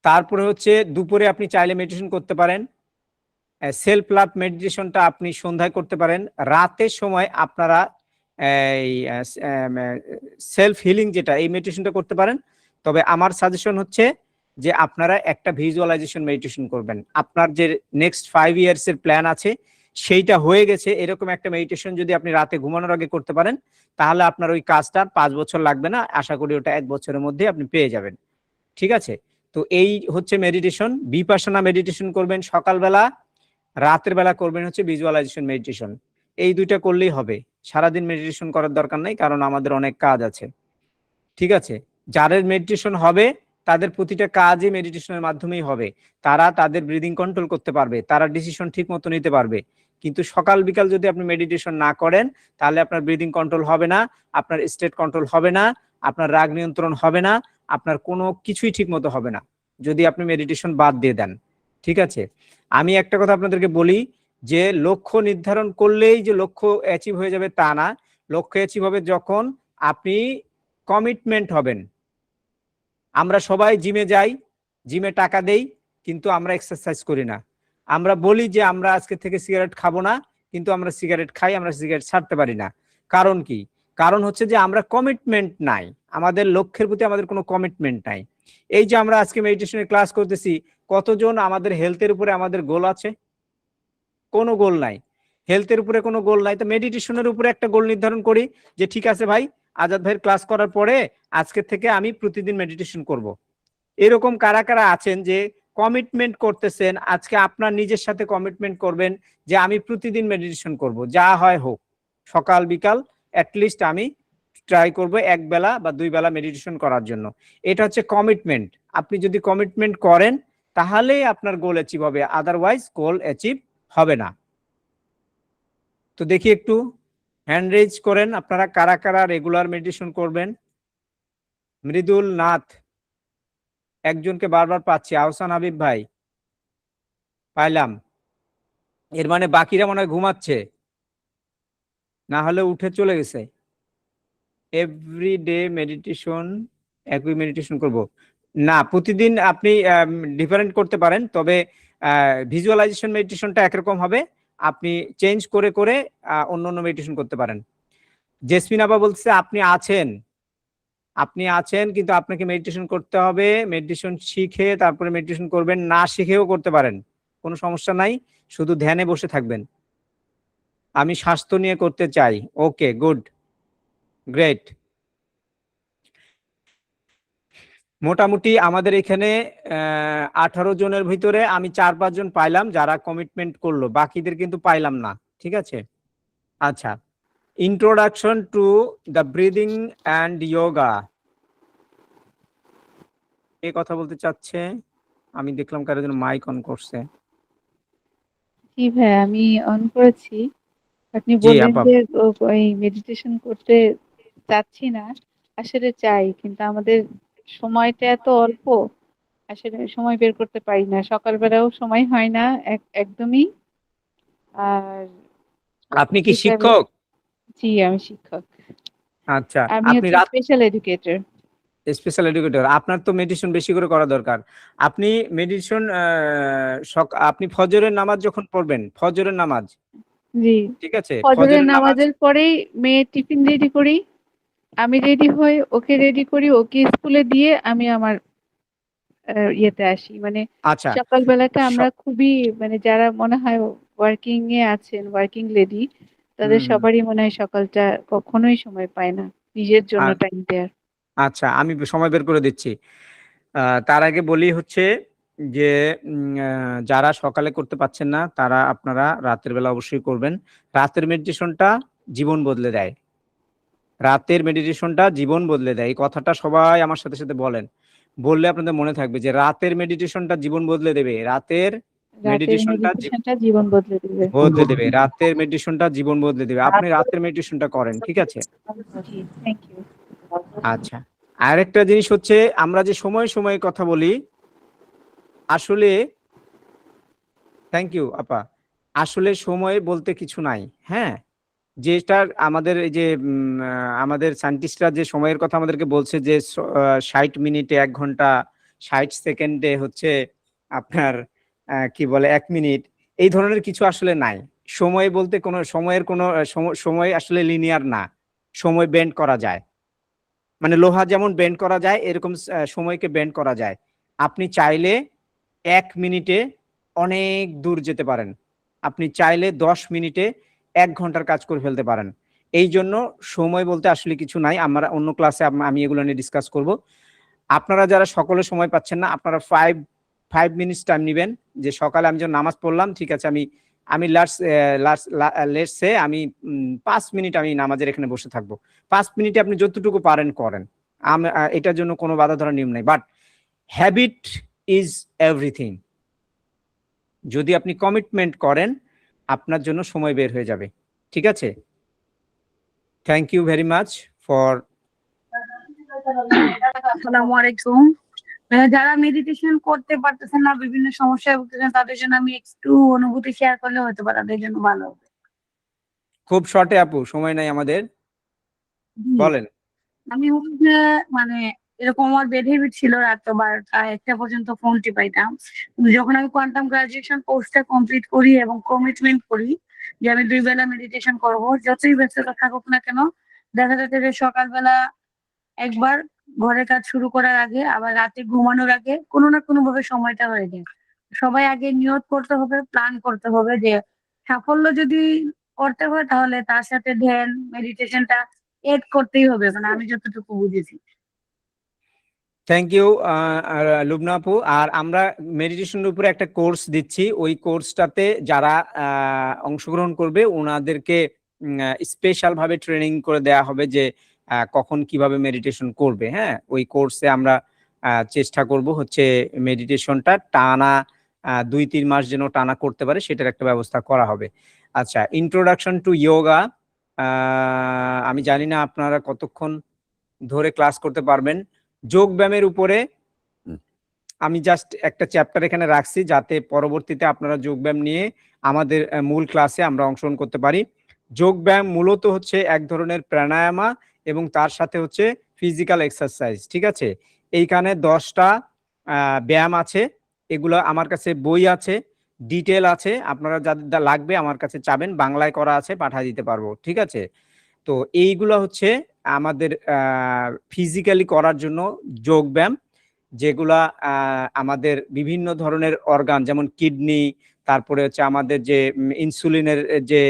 তারপরে হচ্ছে দুপুরে আপনি চাইলে মেডিটেশন করতে পারেন। সেলফ লাভ মেডিটেশনটা আপনি সন্ধ্যায় করতে পারেন। রাতের সময় আপনারা এই সেলফ হিলিং যেটা, এই মেডিটেশনটা করতে পারেন। তবে আমার সাজেশন হচ্ছে যে আপনারা একটা ভিজুয়ালাইজেশন মেডিটেশন করবেন। আপনার যে নেক্সট 5 ইয়ার্স এর প্ল্যান আছে সেইটা হয়ে গেছে, এরকম একটা মেডিটেশন যদি আপনি রাতে ঘুমানোর আগে করতে পারেন তাহলে আপনার ওই কাজটা 5 বছর লাগবে না, আশা করি ওটা 1 বছরের মধ্যে আপনি পেয়ে যাবেন, ঠিক আছে? তো এই হচ্ছে মেডিটেশন। বিপাশনা মেডিটেশন করবেন সকালবেলা, রাতের বেলা করবেন হচ্ছে ভিজুয়ালাইজেশন মেডিটেশন। এই দুইটা করলেই হবে, সারাদিন মেডিটেশন করার দরকার নাই, কারণ আমাদের অনেক কাজ আছে, ঠিক আছে? যাদের মেডিটেশন হবে তাদের প্রতিটা কাজই মেডিটেশনের মাধ্যমেই হবে। তারা তাদের ব্রিদিং কন্ট্রোল করতে পারবে, তারা ডিসিশন ঠিক মতো নিতে পারবে, কিন্তু সকাল বিকাল যদি আপনি মেডিটেশন না করেন তাহলে আপনার ব্রিদিং কন্ট্রোল হবে না, আপনার স্টেট কন্ট্রোল হবে না, আপনার রাগ নিয়ন্ত্রণ হবে না, আপনার কোনো কিছুই ঠিক মতো হবে না যদি আপনি মেডিটেশন বাদ দিয়ে দেন। ঠিক আছে, আমি একটা কথা আপনাদেরকে বলি যে লক্ষ্য নির্ধারণ করলেই যে লক্ষ্য অ্যাচিভ হয়ে যাবে তা না। লক্ষ্য অ্যাচিভ হবে যখন আপনি কমিটমেন্ট হবেন। আমরা সবাই জিমে যাই, জিমে টাকা দেই, কিন্তু আমরা এক্সারসাইজ করি না। আমরা বলি যে আমরা আজকে থেকে সিগারেট খাবো না, কিন্তু আমরা সিগারেট খাই, আমরা সিগারেট ছাড়তে পারি না। কারণ কি? কারণ হচ্ছে যে আমরা কমিটমেন্ট নাই, আমাদের লক্ষ্যের প্রতি আমাদের কোনো কমিটমেন্ট নাই। এই যে আমরা আজকে মেডিটেশনের ক্লাস করতেছি, কতজন আমাদের হেলথের উপরে আমাদের গোল আছে? কোনো গোল নাই। হেলথের উপরে কোনো গোল নাই, তো মেডিটেশনের উপরে একটা গোল নির্ধারণ করি যে ঠিক আছে ভাই, আজাদ ভাইয়ের ক্লাস করার পরে আজকে থেকে আমি প্রতিদিন মেডিটেশন করব। এরকম কারা কারা আছেন যে কমিটমেন্ট করতেছেন? আজকে আপনার নিজের সাথে কমিটমেন্ট করবেন যে আমি প্রতিদিন মেডিটেশন করব, যা হয় হোক, সকাল বিকাল অ্যাটলিস্ট আমি ট্রাই করব এক বেলা বা 2 বেলা মেডিটেশন করার জন্য। এটা হচ্ছে কমিটমেন্ট। আপনি যদি কমিটমেন্ট করেন তাহলেই আপনার গোল অ্যাচিভ হবে, আদারওয়াইজ গোল অ্যাচিভ হবে না। তো দেখি একটু হ্যান্ড রেজ করেন আপনারা কারা কারা রেগুলার মেডিটেশন করবেন। মৃদুল নাথ, একজনকে বারবার পাচ্ছি। আহসান হাবিব ভাই, পাইলাম। এর মানে বাকিরা মনে হয় ঘুমাচ্ছে, না হলে উঠে চলে গেছে। এভরিডে মেডিটেশন, একই মেডিটেশন করব না, প্রতিদিন আপনি ডিফারেন্ট করতে পারেন, তবে ভিজুয়ালাইজেশন মেডিটেশনটা একরকম হবে, আপনি চেঞ্জ করে করে অন্য অন্য মেডিটেশন করতে পারেন। জেসমিন আবা বলছে আপনি আছেন কিন্তু আপনাকে মেডিটেশন করতে হবে, মেডিটেশন শিখে তারপরে মেডিটেশন করবেন, না শিখেও করতে পারেন, কোনো সমস্যা নাই, শুধু ধ্যানে বসে থাকবেন। আমি স্বাস্থ্য নিয়ে করতে চাই। ওকে, গুড, গ্রেট। মোটামুটি আমাদের এখানে 18 জনের ভিতরে আমি 4-5 জন পাইলাম যারা কমিটমেন্ট করলো, বাকিদের কিন্তু পাইলাম না। ঠিক আছে, আচ্ছা। Introduction to the breathing and yoga, কে কথা বলতে চাচ্ছে? আমি দেখলাম কারো জন্য মাইক অন করছে। জি ভাই, আমি অন করেছি। আপনি জি বললেন আপা। যে ওই মেডিটেশন করতে চাচ্ছি না, আসলে চাই, কিন্তু আমাদের সময়টা এত অল্প, আসলে সময় বের করতে পারি না, সকালবেলাও সময় হয় না একদমই। আর আপনি কি বিকালে, শিক্ষক? জি আমি শিক্ষক, আচ্ছা, আমি আপনি হচ্ছে রাত স্পেশাল এডুকেটর। স্পেশাল এডুকেটর, আপনার তো মেডিটেশন বেশি করে করা দরকার। আপনি মেডিটেশন আপনি ফজরের নামাজ যখন পড়বেন, ফজরের নামাজ, জি, ঠিক আছে, ফজরের ফজরের নামাজ, নামাজের পরেই মেয়ে টিফিন রেডি করি, আমি রেডি হই, ওকে রেডি করি, ওকে স্কুলে দিয়ে আমি আমার ইয়েতে আসি। মানে আচ্ছা, সকালবেলাটা আমরা খুবই, মানে যারা মনে হয় ওয়ার্কিং এ আছেন, ওয়ার্কিং লেডি, তাদের হুম, সবারই মনে হয় সকালটা কখনোই সময় পায় না নিজের জন্য আর টাইম দেওয়ার। আচ্ছা, আমি সময় বের করে দিচ্ছি। তার আগে বলি হচ্ছে যে যারা সকালে করতে পারছেন না তারা আপনারা রাতের বেলা অবশ্যই করবেন। রাতের মেডিটেশনটা জীবন বদলে দেয়, রাতের মেডিটেশনটা জীবন বদলে দেয়। এই কথাটা সবাই আমার সাথে সাথে বলেন, বললে আপনাদের মনে থাকবে যে রাতের মেডিটেশনটা জীবন বদলে দেবে, রাতের রাতের মেডিটেশনটা মেডিটেশনটা জীবন বদলে দিবে। বদলে দেবে, রাতের মেডিটেশনটা জীবন বদলে দেবে। আপনি রাতের মেডিটেশনটা করেন, ঠিক আছে? জি, থ্যাংক ইউ। আচ্ছা, আরেকটা জিনিস হচ্ছে আমরা যে সময় সময় কথা বলি, আসলে থ্যাংক ইউ আপা, আসলে সময় বলতে কিছু নাই। হ্যাঁ, যেটা আমাদের এই যে আমাদের সায়েন্টিস্টরা যে সময়ের কথা আমাদেরকে বলছে যে 60 মিনিটে 1 ঘন্টা, 60 সেকেন্ডে হচ্ছে আপনার কি বলে 1 মিনিট, এই ধরনের কিছু আসলে নাই। সময় বলতে কোনো সময়ের কোনো সময় আসলে লিনিয়ার না, সময় বেন্ড করা যায়। মানে লোহা যেমন বেন্ড করা যায়, এরকম সময়কে বেন্ড করা যায়। আপনি চাইলে 1 মিনিটে অনেক দূর যেতে পারেন, আপনি চাইলে 10 মিনিটে 1 ঘন্টার কাজ করে ফেলতে পারেন। এই জন্য সময় বলতে আসলে কিছু নাই। আমরা অন্য ক্লাসে আমি এগুলো নিয়ে ডিসকাস করব। আপনারা যারা সকলে সময় পাচ্ছেন না, আপনারা 5 মিনিটস টাইম নেবেন, যে সকালে আমি যখন নামাজ পড়লাম, ঠিক আছে, আমি লেটস সে আমি 5 মিনিট আমি নামাজের এখানে বসে থাকবো। 5 মিনিটে আপনি যতটুকু পারেন করেন, এটার জন্য কোনো বাধা ধরা নিয়ম নাই। But habit is everything. যদি আপনি কমিটমেন্ট করেন, আপনার জন্য সময় বের হয়ে যাবে। ঠিক আছে, thank you very much for. আসসালামু আলাইকুম। যারা মেডিটেশন করতে পারতেছেন না, বিভিন্ন সমস্যায় ভুগতেছেন, তাদের জন্য আমি একটু অনুভূতি শেয়ার করলে হতে পারে তাদের জন্য ভালো হবে। খুব শর্টে আপু, সময় নাই আমাদের, জি। বলেন। আমি হচ্ছে মানে এরকম আমার বেড হ্যাবিট ছিল রাত 12টা 1টা পর্যন্ত ফোন টিপাইতাম। কিন্তু যখন আমি কোয়ান্টাম গ্রাজুয়েশন কোর্সটা কমপ্লিট করি এবং কমিটমেন্ট করি যে আমি 2 বেলা মেডিটেশন করব, যতই ব্যস্ততা থাকুক না কেন, দেখা যাচ্ছে যে সকালবেলা একবার ঘরের কাজ শুরু করার আগে, আবার রাতে ঘুমানোর আগে কোনো না কোনো ভাবে সময়টা হয়ে যায়। সবাই আগে নিয়ত করতে হবে, প্ল্যান করতে হবে যে সাফল্য যদি করতে হয় তাহলে তার সাথে ধ্যান মেডিটেশনটা এড করতেই হবে, মানে আমি যতটুকু বুঝেছি। থ্যাংক ইউ লুবনা আপু। আর আমরা মেডিটেশনের উপরে একটা কোর্স দিচ্ছি, ওই কোর্সটাতে যারা অংশগ্রহণ করবে ওনাদেরকে স্পেশাল ভাবে ট্রেনিং করে দেয়া হবে যে কখন কিভাবে মেডিটেশন করবে। হ্যাঁ, ওই কোর্সে আমরা চেষ্টা করব হচ্ছে মেডিটেশনটা টানা 2-3 মাস যেন টানা করতে পারে, সেটার একটা ব্যবস্থা করা হবে। আচ্ছা, ইন্ট্রোডাকশন টু ইয়োগা, আমি জানি না আপনারা কতক্ষণ ধরে ক্লাস করতে পারবেন। যোগ ব্যায়ামের উপরে আমি জাস্ট একটা চ্যাপ্টার এখানে রাখছি যাতে পরবর্তীতে আপনারা যোগ ব্যায়াম নিয়ে আমাদের মূল ক্লাসে আমরা অংশগ্রহণ করতে পারি। যোগ ব্যায়াম মূলত হচ্ছে এক ধরনের প্রাণায়ামা এবং তার সাথে হচ্ছে ফিজিক্যাল এক্সারসাইজ। ঠিক আছে, এইখানে 10টা ব্যায়াম আছে, এগুলো আমার কাছে বই আছে, ডিটেল আছে, আপনারা যাদের লাগবে আমার কাছে চাবেন, বাংলায় করা আছে, পাঠিয়ে দিতে পারবো। ঠিক আছে, তো এইগুলো হচ্ছে আমাদের ফিজিক্যালি করার জন্য যোগ ব্যায়াম, যেগুলা আমাদের বিভিন্ন ধরনের অর্গান যেমন কিডনি, তারপরে হচ্ছে আমাদের যে ইনসুলিনের যে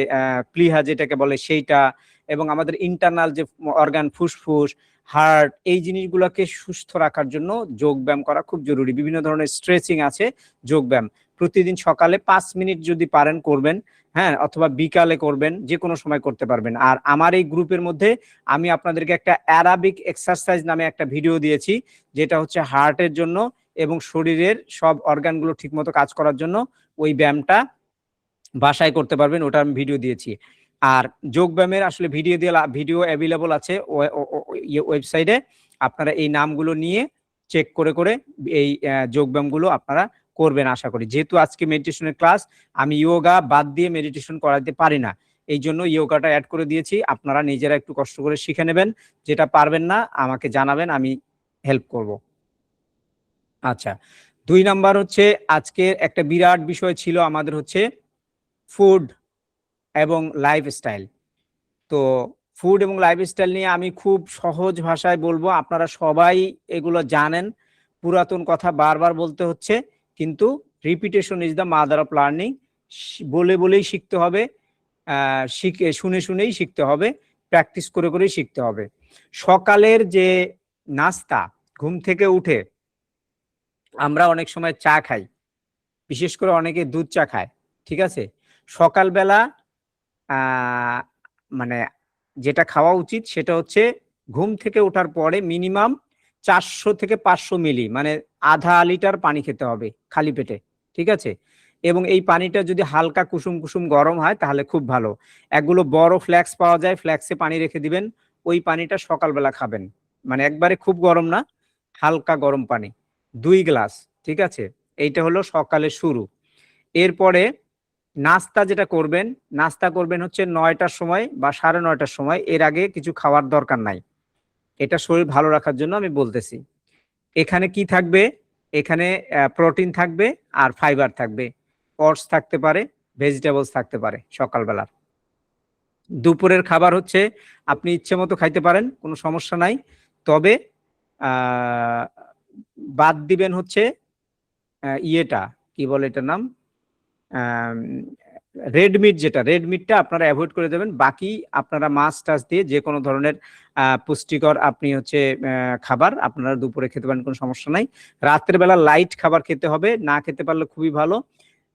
প্লিহা যেটাকে বলে সেইটা, এবং আমাদের ইন্টারনাল যে অর্গান ফুসফুস, হার্ট, এই জিনিসগুলোকে সুস্থ রাখার জন্য যোগ ব্যায়াম করা খুব জরুরি। বিভিন্ন ধরনের স্ট্রেচিং আছে যোগ ব্যায়াম, প্রতিদিন সকালে 5 মিনিট যদি পারেন করবেন, হ্যাঁ, অথবা বিকালে করবেন, যে কোনো সময় করতে পারবেন। আর আমার এই গ্রুপের মধ্যে আমি আপনাদেরকে একটা অ্যারাবিক এক্সারসাইজ নামে একটা ভিডিও দিয়েছি, যেটা হচ্ছে হার্টের জন্য এবং শরীরের সব অর্গানগুলো ঠিকমতো কাজ করার জন্য। ওই ব্যায়ামটা বাসায় করতে পারবেন, ওটা আমি ভিডিও দিয়েছি। আর যোগ ব্যায়ামের আসলে ভিডিও অ্যাভেলেবল আছে ওয়েবসাইটে, আপনারা এই নামগুলো নিয়ে চেক করে করে এই যোগ ব্যায়ামগুলো আপনারা করবেন আশা করি। যেহেতু আজকে মেডিটেশনের ক্লাস, আমি ইয়োগা বাদ দিয়ে মেডিটেশন করাতে পারি না, এই জন্য ইয়োগাটা অ্যাড করে দিয়েছি। আপনারা নিজেরা একটু কষ্ট করে শিখে নেবেন, যেটা পারবেন না আমাকে জানাবেন, আমি হেল্প করব। আচ্ছা, 2 নাম্বার হচ্ছে আজকে একটা বিরাট বিষয় ছিল আমাদের হচ্ছে ফুড এবং লাইফস্টাইল। তো ফুড এবং লাইফস্টাইল নিয়ে আমি খুব সহজ ভাষায় বলবো, আপনারা সবাই এগুলো জানেন, পুরাতন কথা বারবার বলতে হচ্ছে, কিন্তু repetition is the mother of learning. বলে বলেই শিখতে হবে, শুনে শুনেই শিখতে হবে, প্র্যাকটিস করে করেই শিখতে হবে। সকালের যে নাস্তা, ঘুম থেকে উঠে আমরা অনেক সময় চা খাই, বিশেষ করে অনেকে দুধ চা খায়। ঠিক আছে, সকালবেলা মানে যেটা খাওয়া উচিত সেটা হচ্ছে ঘুম থেকে ওঠার পরে মিনিমাম 400 থেকে 500 মিলি, মানে আধা লিটার পানি খেতে হবে খালি পেটে। ঠিক আছে, এবং এই পানিটা যদি হালকা কুসুম কুসুম গরম হয় তাহলে খুব ভালো। একগুলো বড় ফ্ল্যাক্স পাওয়া যায়, ফ্ল্যাক্সে পানি রেখে দিবেন, ওই পানিটা সকালবেলা খাবেন, মানে একবারে খুব গরম না, হালকা গরম পানি 2 গ্লাস। ঠিক আছে, এইটা হলো সকালের শুরু। এরপরে নাস্তা যেটা করবেন, নাস্তা করবেন হচ্ছে 9টার সময় বা 9:30টার সময়, এর আগে কিছু খাওয়ার দরকার নাই, এটা শরীর ভালো রাখার জন্য আমি বলতেছি। এখানে কি থাকবে, এখানে প্রোটিন থাকবে আর ফাইবার থাকবে, ওটস থাকতে পারে, ভেজিটেবলস থাকতে পারে সকালবেলা। দুপুরের খাবার হচ্ছে আপনি ইচ্ছে মতো খাইতে পারেন, কোনো সমস্যা নাই, তবে বাদ দিবেন হচ্ছে ইয়েটা কি বলে এটার নাম, রেড মিট, যেটা রেড মিটটা আপনারা অ্যাভয়েড করে দেবেন। বাকি আপনারা মাছ টাছ দিয়ে যে কোনো ধরনের পুষ্টিকর আপনি হচ্ছে খাবার আপনারা দুপুরে খেতে পারেন, কোনো সমস্যা নাই। রাতের বেলা লাইট খাবার খেতে হবে, না খেতে পারলে খুবই ভালো,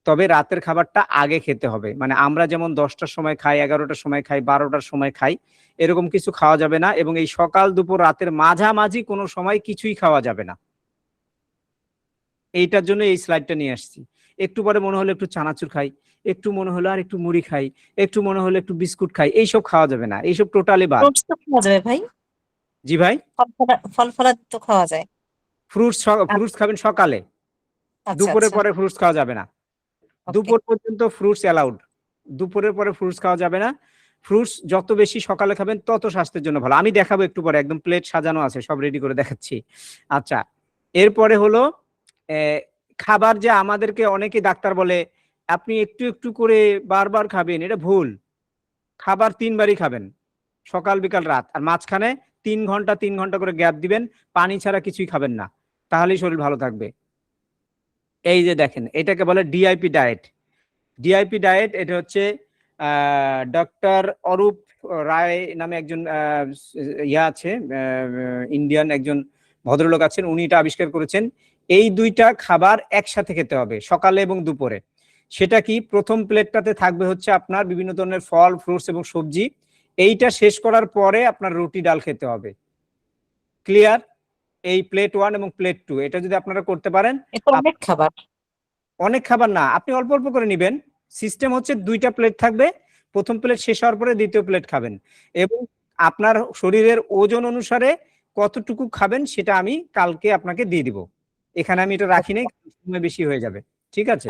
তবে রাতের খাবারটা আগে খেতে হবে। মানে আমরা যেমন 10টার সময় খাই, 11টার সময় খাই, 12টার সময় খাই, এরকম কিছু খাওয়া যাবে না। এবং এই সকাল দুপুর রাতের মাঝামাঝি কোনো সময় কিছুই খাওয়া যাবে না, এইটার জন্য এই স্লাইডটা নিয়ে আসছি। একটু পরে মনে হলো একটু চানাচুর খাই, একটু মনে হলো আর একটু মুড়ি খাই, একটু মনে হলো একটু বিস্কুট খাই, এইসব খাওয়া যাবে না, এইসব টোটালি বাদ। ফ্রুটস তো খাওয়া যাবে ভাই, জি ভাই, ফল ফলাদি তো খাওয়া যায়। ফ্রুটস ফ্রুটস খাবেন সকালে, আচ্ছা দুপুরের আচ্ছা, পরে ফ্রুটস খাওয়া যাবে না। ওকে। দুপুর পর্যন্ত ফ্রুটস অ্যালাউড, দুপুরের পরে ফ্রুটস খাওয়া যাবে না। ফ্রুটস যত বেশি সকালে খাবেন তত স্বাস্থ্যের জন্য ভালো। আমি দেখাবো একটু পরে, একদম প্লেট সাজানো আছে, সব রেডি করে দেখাচ্ছি। আচ্ছা, এরপরে হলো খাবার, যে আমাদেরকে অনেকে ডাক্তার বলে আপনি একটু একটু করে বারবার খাবেন, এটা ভুল। খাবার 3 বারই খাবেন, সকাল বিকাল রাত, আর মাঝখানে 3 ঘন্টা করে গ্যাপ দিবেন, পানি ছাড়া কিছুই খাবেন না, তাহলেই শরীর ভালো থাকবে। এই যে দেখেন, এটাকে বলে ডিআইপি ডায়েট। ডিআইপি ডায়েট এটা হচ্ছে ডক্টর অরূপ রায় নামে একজন ইয়া আছে, ইন্ডিয়ান একজন ভদ্রলোক আছেন, উনি এটা আবিষ্কার করেছেন। এই দুইটা খাবার একসাথে খেতে হবে, সকালে এবং দুপুরে। সেটা কি, প্রথম প্লেটটাতে থাকবে হচ্ছে আপনার বিভিন্ন ধরনের ফল, ফ্রুটস এবং সবজি। এইটা শেষ করার পরে আপনার রুটি ডাল খেতে হবে। ক্লিয়ার? এই প্লেট 1 এবং প্লেট 2, এটা যদি আপনারা করতে পারেন, এটা অনেক খাবার। অনেক খাবার না, আপনি অল্প অল্প করে নেবেন। সিস্টেম হচ্ছে 2টা প্লেট থাকবে, প্রথম প্লেট শেষ হওয়ার পরে দ্বিতীয় প্লেট খাবেন, এবং আপনার শরীরের ওজন অনুসারে কতটুকু খাবেন সেটা আমি কালকে আপনাকে দিয়ে দিব। এখানে আমি এটা রাখি নাই, সময় বেশি হয়ে যাবে। ঠিক আছে,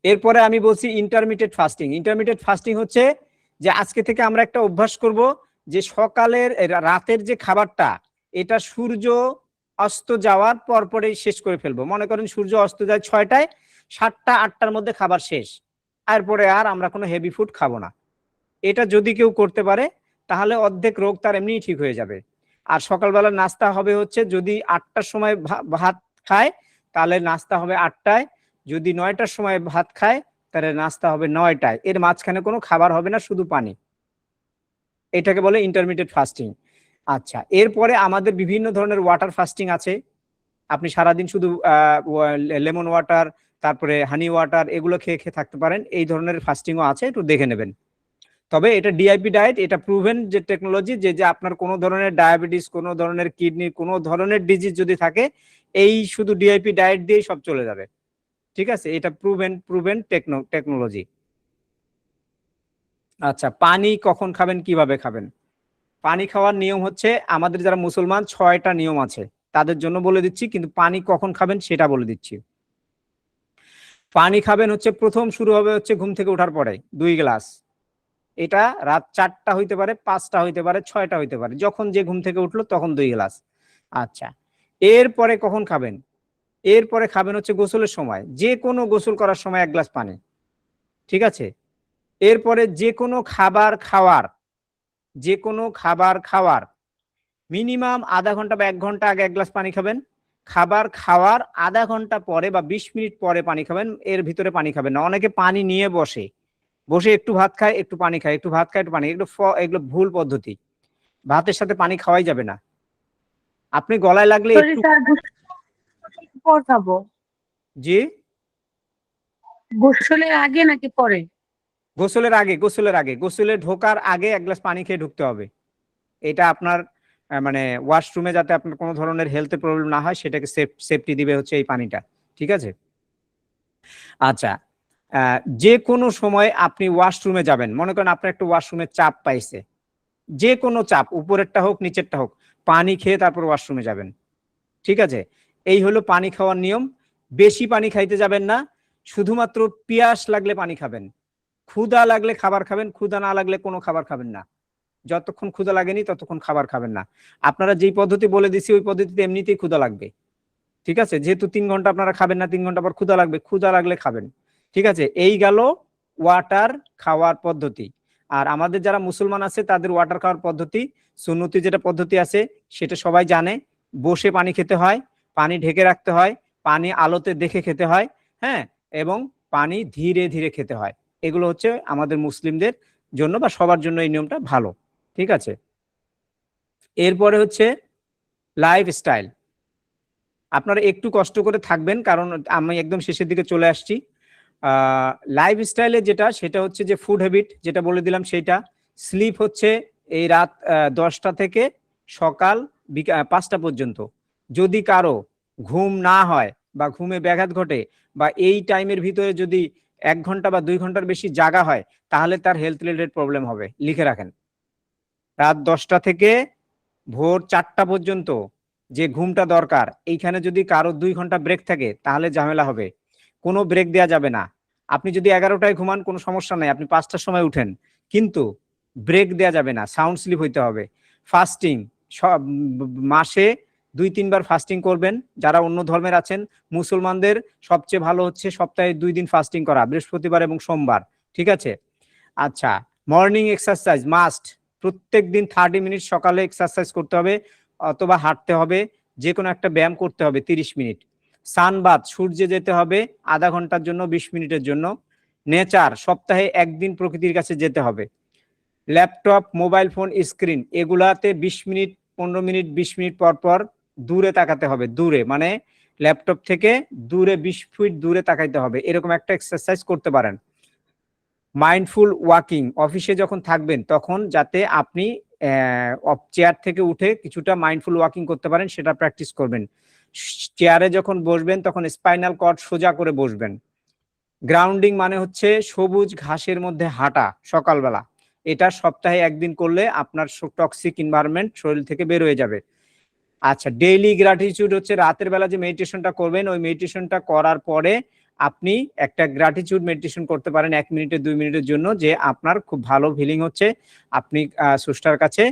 এরপরে আমি বলছি ইন্টারমিডিয়েট ফাস্টিং। ইন্টারমিডিয়েট ফাস্টিং হচ্ছে যে আজকে থেকে আমরা একটা অভ্যাস করব, যে সকালের রাতের যে খাবারটা, এটা সূর্য অস্ত যাওয়ার পরপরই শেষ করে ফেলবো। মনে করেন সূর্য অস্ত যায় 6টায়, 7টা 8টার মধ্যে খাবার শেষ, এরপরে আর আমরা কোনো হেভি ফুড খাবো না। এটা যদি কেউ করতে পারে তাহলে অর্ধেক রোগ তার এমনিই ঠিক হয়ে যাবে। আর সকালবেলা নাস্তা হবে হচ্ছে, যদি 8টার সময় ভাত খায় তাহলে নাস্তা হবে 8টায়, যদি 9টার সময় ভাত খায় তাহলে নাস্তা হবে 9টায়। এর মাঝখানে কোনো খাবার হবে না, শুধু পানি। এটাকে বলে ইন্টারমিডিয়েট ফাস্টিং। আচ্ছা, এরপরে আমাদের বিভিন্ন ধরনের ওয়াটার ফাস্টিং আছে। আপনি সারাদিন শুধু লেমন ওয়াটার, তারপরে হানি ওয়াটার, এগুলো খেয়ে খেয়ে থাকতে পারেন। এই ধরনের ফাস্টিংও আছে, একটু দেখে নেবেন। তবে এটা ডিআইপি ডায়েট, এটা প্রুভেন যে টেকনোলজি, যে যে আপনার কোনো ধরনের ডায়াবেটিস, কোনো ধরনের কিডনি, কোনো ধরনের ডিজিজ যদি থাকে, এই শুধু ডিআইপি ডায়েট দিয়ে সব চলে যাবে। ঠিক আছে, এটা প্রুভেন টেকনোলজি। আচ্ছা, পানি কখন খাবেন, কিভাবে খাবেন? পানি খাওয়ার নিয়ম হচ্ছে, আমাদের যারা মুসলমান 6টা নিয়ম আছে, তাদের জন্য বলে দিচ্ছি, কিন্তু পানি কখন খাবেন সেটা বলে দিচ্ছি। পানি খাবেন হচ্ছে, প্রথম শুরু হবে হচ্ছে ঘুম থেকে ওঠার পরে 2 গ্লাস। এটা রাত 4টা হইতে পারে, 5টা হইতে পারে, 6টা হইতে পারে, যখন যে ঘুম থেকে উঠলো তখন 2 গ্লাস। আচ্ছা, এরপরে কখন খাবেন? এরপরে খাবেন হচ্ছে গোসলের সময়, যে কোনো গোসল করার সময় 1 গ্লাস পানি। ঠিক আছে, এরপরে যে কোনো খাবার খাওয়ার মিনিমাম আধা ঘন্টা বা 1 ঘন্টা আগে 1 গ্লাস পানি খাবেন। খাবার খাওয়ার আধা ঘন্টা পরে বা 20 মিনিট পরে পানি খাবেন, এর ভিতরে পানি খাবেন না। অনেকে পানি নিয়ে বসে একটু ভাত খায়, একটু পানি খায়, একটু ভাত খায়, একটু পানি, এগুলো ভুল পদ্ধতি। ভাতের সাথে পানি খাওয়াই যাবে না। আপনি গলায় লাগলে সরি একটু, স্যার, পর খাবো? জি, গোসলের আগে নাকি পরে? গোসলে ঢোকার আগে 1 গ্লাস পানি খেয়ে ঢুকতে হবে। এটা আপনার মানে ওয়াশরুমে যাতে আপনার কোনো ধরনের হেলথের প্রবলেম না হয়, সেটাকে সেফটি দিবে হচ্ছে এই পানিটা। ঠিক আছে, আচ্ছা, যে কোনো সময় আপনি ওয়াশরুমে যাবেন, মনে করেন আপনার একটা ওয়াশরুমের চাপ পাইছে, যে কোনো চাপ, উপরেরটা হোক নিচেরটা হোক, পানি খেয়ে তারপর ওয়াশরুমে যাবেন। ঠিক আছে, এই হলো পানি খাওয়ার নিয়ম। বেশি পানি খাইতে যাবেন না, শুধুমাত্র পিয়াস লাগলে পানি খাবেন, ক্ষুধা লাগলে খাবার খাবেন, ক্ষুধা না লাগলে কোনো খাবার খাবেন না। যতক্ষণ ক্ষুধা লাগেনি ততক্ষণ খাবার খাবেন না। আপনারা যেই পদ্ধতি বলে দিছি ওই পদ্ধতিতে এমনিতেই ক্ষুধা লাগবে। ঠিক আছে, যেহেতু 3 ঘন্টা আপনারা খাবেন না, 3 ঘন্টা পর ক্ষুধা লাগবে, ক্ষুধা লাগলে খাবেন। ঠিক আছে, এই গেল ওয়াটার খাওয়ার পদ্ধতি। আর আমাদের যারা মুসলমান আছে তাদের ওয়াটার খাওয়ার পদ্ধতি, সুন্নতি যেটা পদ্ধতি আছে সেটা সবাই জানে। বসে পানি খেতে হয়, পানি ঢেকে রাখতে হয়, পানি আলোতে দেখে খেতে হয়, হ্যাঁ, এবং পানি ধীরে ধীরে খেতে হয়। এগুলো হচ্ছে আমাদের মুসলিমদের জন্য বা সবার জন্য এই নিয়মটা ভালো। ঠিক আছে, এরপরে হচ্ছে লাইফস্টাইল। আপনারা একটু কষ্ট করে থাকবেন, কারণ আমি একদম শেষের দিকে চলে আসছি। লাইফস্টাইলে সেটা হচ্ছে যে ফুড হ্যাবিট, যেটা বলে দিলাম সেইটা। স্লিপ হচ্ছে এই রাত 10টা থেকে সকাল 5টা পর্যন্ত। যদি কারো ঘুম না হয় বা ঘুমে ব্যাঘাত ঘটে বা এই টাইমের ভিতরে যদি 1 ঘন্টা বা 2 ঘন্টার বেশি জাগা হয়, তাহলে তার হেলথ রিলেটেড প্রবলেম হবে। লিখে রাখেন, রাত 10টা থেকে ভোর 4টা পর্যন্ত যে ঘুমটা দরকার, এইখানে যদি কারো 2 ঘন্টা ব্রেক থাকে তাহলে ঝামেলা হবে। কোনো ব্রেক দেওয়া যাবে না। আপনি যদি 11টায় ঘুমান কোনো সমস্যা নাই, আপনি 5টার সময় উঠেন, কিন্তু ব্রেক দেওয়া যাবে না, সাউন্ড স্লিপ হইতে হবে। ফাস্টিং, সব মাসে 2-3 বার ফাস্টিং করবেন। যারা অন্য ধর্মের আছেন, মুসলমানদের সবচেয়ে ভালো হচ্ছে সপ্তাহে 2 দিন ফাস্টিং করা, বৃহস্পতিবার এবং সোমবার, ঠিক আছে? আচ্ছা, মর্নিং এক্সারসাইজ মাস্ট, প্রত্যেক দিন 30 মিনিট সকালে এক্সারসাইজ করতে হবে অথবা হাঁটতে হবে, যে কোনো একটা ব্যায়াম করতে হবে 30 মিনিট। সানবাথ, সূর্যে যেতে হবে আধা ঘন্টার জন্য, 20 মিনিটের জন্য। নেচার, সপ্তাহে 1 দিন প্রকৃতির কাছে যেতে হবে। ল্যাপটপ, মোবাইল ফোন, স্ক্রিন, এগুলাতে 20 মিনিট, 15 মিনিট, 20 মিনিট পর পর দূরে তাকাতে হবে। দূরে মানে ল্যাপটপ থেকে দূরে 20 ফিট দূরে তাকাইতে হবে, এরকম একটা এক্সারসাইজ করতে পারেন। মাইন্ডফুল ওয়াকিং, অফিসে যখন থাকবেন তখন যাতে আপনি চেয়ার থেকে উঠে কিছুটা মাইন্ডফুল ওয়াকিং করতে পারেন, সেটা প্র্যাকটিস করবেন। চেয়ারে যখন বসবেন তখন স্পাইনাল কর্ড সোজা করে বসবেন। গ্রাউন্ডিং মানে হচ্ছে সবুজ ঘাসের মধ্যে হাঁটা সকালবেলা, এটা সপ্তাহে 1 দিন করলে আপনার টক্সিক এনভায়রনমেন্ট শরীর থেকে বের হয়ে যাবে। আচ্ছা, ডেইলি গ্র্যাটিটিউড হচ্ছে রাতের বেলা যে মেডিটেশনটা করবেন, ওই মেডিটেশনটা করার পরে আপনি একটা গ্র্যাটিটিউড মেডিটেশন করতে পারেন 1 মিনিটে 2 মিনিটের জন্য, যে আপনার খুব ভালো ফিলিং হচ্ছে, আপনি স্রষ্টার কাছে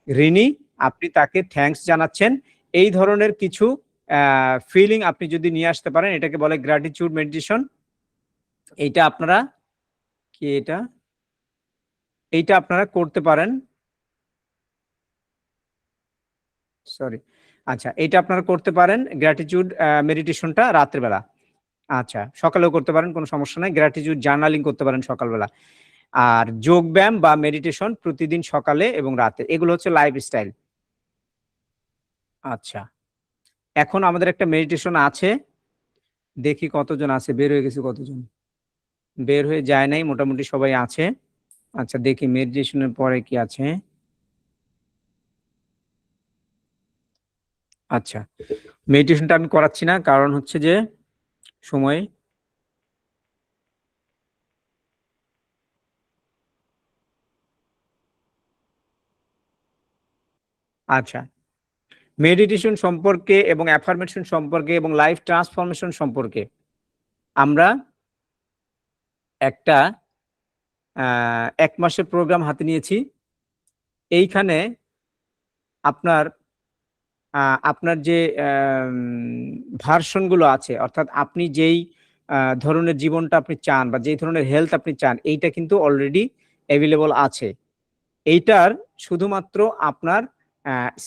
ঋণী, আপনি তাকে থ্যাঙ্কস জানাচ্ছেন। এই ধরনের কিছু ফিলিং আপনি যদি নিয়ে আসতে পারেন, এটাকে বলে গ্র্যাটিটিউড মেডিটেশন। এইটা আপনারা কি এইটা আপনারা করতে পারেন, সরি। আচ্ছা, এটা আপনারা করতে পারেন গ্র্যাটিটিউড মেডিটেশনটা রাতের বেলা। আচ্ছা, সকালেও করতে পারেন, কোনো সমস্যা নাই। গ্র্যাটিটিউড জার্নালিং করতে পারেন সকালবেলা। আর যোগ ব্যায়াম বা মেডিটেশন প্রতিদিন সকালে এবং রাতে, এগুলো হচ্ছে লাইফস্টাইল। আচ্ছা, এখন আমাদের একটা মেডিটেশন আছে, দেখি কতজন আছে, বের হয়ে গেছে কতজন, বের হয়ে যায় নাই, মোটামুটি সবাই আছে। আচ্ছা, দেখি মেডিটেশনের পরে কি আছে। আচ্ছা, মেডিটেশনটা আমি করাচ্ছি না, কারণ হচ্ছে যে সময়। আচ্ছা, মেডিটেশন সম্পর্কে এবং অ্যাফার্মেশন সম্পর্কে এবং লাইফ ট্রান্সফরমেশন সম্পর্কে আমরা একটা 1 মাসের প্রোগ্রাম হাতে নিয়েছি। এইখানে আপনার আপনার যে ভার্সনগুলো আছে, অর্থাৎ আপনি যেই ধরনের জীবনটা আপনি চান বা যেই ধরনের হেলথ আপনি চান, এইটা কিন্তু অলরেডি অ্যাভেলেবল আছে। এইটার শুধুমাত্র আপনার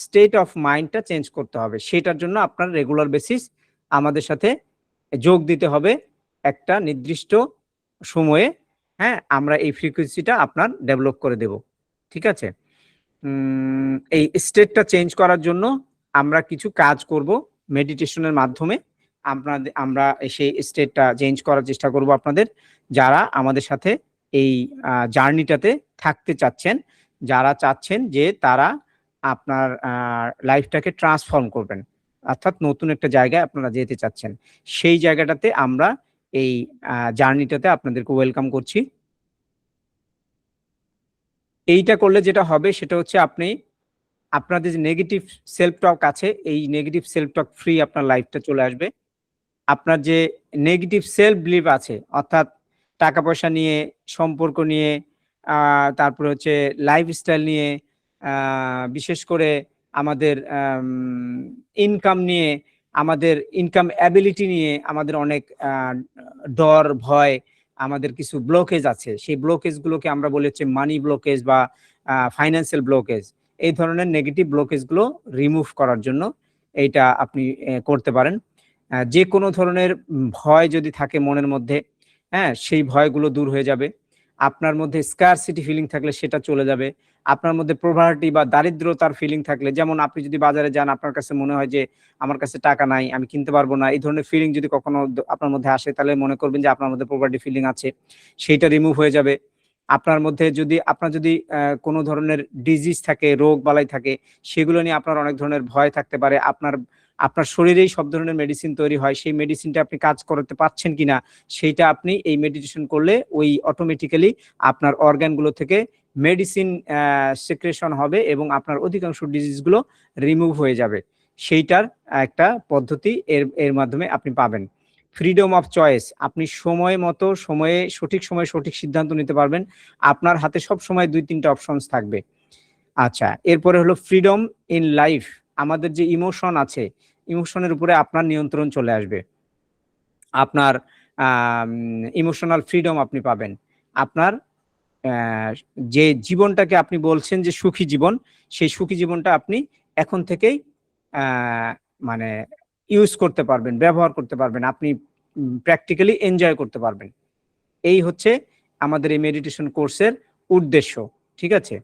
স্টেট অফ মাইন্ডটা চেঞ্জ করতে হবে। সেটার জন্য আপনার রেগুলার বেসিস আমাদের সাথে যোগ দিতে হবে একটা নির্দিষ্ট সময়ে। হ্যাঁ, আমরা এই ফ্রিকোয়েন্সিটা আপনার ডেভেলপ করে দেব, ঠিক আছে? এই স্টেটটা চেঞ্জ করার জন্য আমরা কিছু কাজ করব মেডিটেশনের মাধ্যমে। আমরা সেই স্টেটটা চেঞ্জ করার চেষ্টা করব আপনাদের, যারা আমাদের সাথে এই জার্নিটাতে থাকতে চাচ্ছেন, যারা চাচ্ছেন যে তারা আপনার লাইফটাকে ট্রান্সফর্ম করবেন, অর্থাৎ নতুন একটা জায়গায় আপনারা যেতে চাচ্ছেন, সেই জায়গাটাতে আমরা এই জার্নিটাতে আপনাদেরকে ওয়েলকাম করছি। এইটা করলে যেটা হবে সেটা হচ্ছে আপনাদের যে নেগেটিভ সেলফ টক আছে, এই নেগেটিভ সেলফ টক ফ্রি আপনার লাইফটা চলে আসবে। আপনার যে নেগেটিভ সেলফ বিলিভ আছে, অর্থাৎ টাকা পয়সা নিয়ে, সম্পর্ক নিয়ে, তারপরে হচ্ছে লাইফস্টাইল নিয়ে, বিশেষ করে আমাদের ইনকাম নিয়ে, আমাদের ইনকাম অ্যাবিলিটি নিয়ে আমাদের অনেক ডর, ভয়, আমাদের কিছু ব্লকেজ আছে। সেই ব্লকেজগুলোকে আমরা বলি হচ্ছে মানি ব্লকেজ বা ফাইন্যান্সিয়াল ব্লকেজ। এই ধরনের নেগেটিভ ব্লকেজগুলো রিমুভ করার জন্য এইটা আপনি করতে পারেন। যে কোনো ধরনের ভয় যদি থাকে মনের মধ্যে, হ্যাঁ, সেই ভয়গুলো দূর হয়ে যাবে। আপনার মধ্যে স্কারসিটি ফিলিং থাকলে সেটা চলে যাবে। আপনার মধ্যে পভার্টি বা দারিদ্রতার ফিলিং থাকলে, যেমন আপনি যদি বাজারে যান, আপনার কাছে মনে হয় যে আমার কাছে টাকা নাই, আমি কিনতে পারবো না, এই ধরনের ফিলিং যদি কখনো আপনার মধ্যে আসে, তাহলে মনে করবেন যে আপনার মধ্যে পভার্টি ফিলিং আছে, সেইটা রিমুভ হয়ে যাবে। আপনার মধ্যে আপনার যদি কোনো ধরনের ডিজিজ থাকে, রোগ বালাই থাকে, সেগুলো নিয়ে আপনার অনেক ধরনের ভয় থাকতে পারে। আপনার শরীরেই সব ধরনের মেডিসিন তৈরি হয়, সেই মেডিসিনটা আপনি কাজ করতে পারছেন কিনা সেইটা আপনি এই মেডিটেশন করলে ওই অটোমেটিক্যালি আপনার অর্গানগুলো থেকে মেডিসিন সিক্রেশন হবে এবং আপনার অধিকাংশ ডিজিজগুলো রিমুভ হয়ে যাবে। সেইটার একটা পদ্ধতি এর মাধ্যমে আপনি পাবেন। ফ্রিডম অফ চয়েস, আপনি সময় মতো সঠিক সময়ে সঠিক সিদ্ধান্ত নিতে পারবেন। আপনার হাতে সব সময় 2-3টা অপশনস থাকবে। আচ্ছা, এরপরে হলো ফ্রিডম ইন লাইফ, আমাদের যে ইমোশন আছে, ইমোশনের উপরে আপনার নিয়ন্ত্রণ চলে আসবে। আপনার ইমোশনাল ফ্রিডম আপনি পাবেন। আপনার যে জীবনটাকে আপনি বলছেন যে সুখী জীবন, সেই সুখী জীবনটা আপনি এখন থেকেই মানে ইউজ করতে পারবেন, ব্যবহার করতে পারবেন, আপনি প্র্যাকটিক্যালি এনজয় করতে পারবেন। এই হচ্ছে আমাদের এই মেডিটেশন কোর্সের উদ্দেশ্য, ঠিক আছে?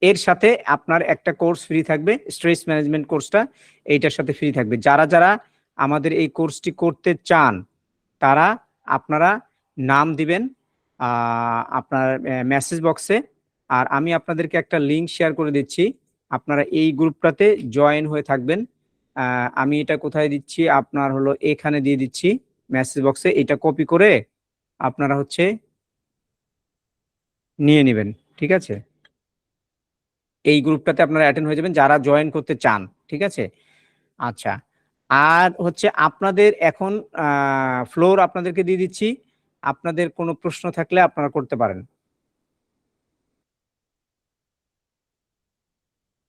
এর সাথে আপনার একটা কোর্স ফ্রি থাকবে, স্ট্রেস ম্যানেজমেন্ট কোর্সটা এইটার সাথে ফ্রি থাকবে। যারা যারা আমাদের এই কোর্সটি করতে চান তারা আপনারা নাম দিবেন আপনার মেসেজ বক্সে, আর আমি আপনাদেরকে একটা লিংক শেয়ার করে দিচ্ছি, আপনারা এই গ্রুপটাতে জয়েন হয়ে থাকবেন। আমি এটা কোথায় দিচ্ছি, আপনার হলো এখানে দিয়ে দিচ্ছি মেসেজ বক্সে, এটা কপি করে আপনারা হচ্ছে নিয়ে নেবেন, ঠিক আছে? এই গ্রুপটাতে আপনারা অ্যাটেন্ড হয়ে যাবেন যারা জয়েন করতে চান, ঠিক আছে? আচ্ছা, আর হচ্ছে আপনাদের এখন ফ্লোর আপনাদেরকে দিয়ে দিচ্ছি, আপনাদের কোনো প্রশ্ন থাকলে আপনারা করতে পারেন।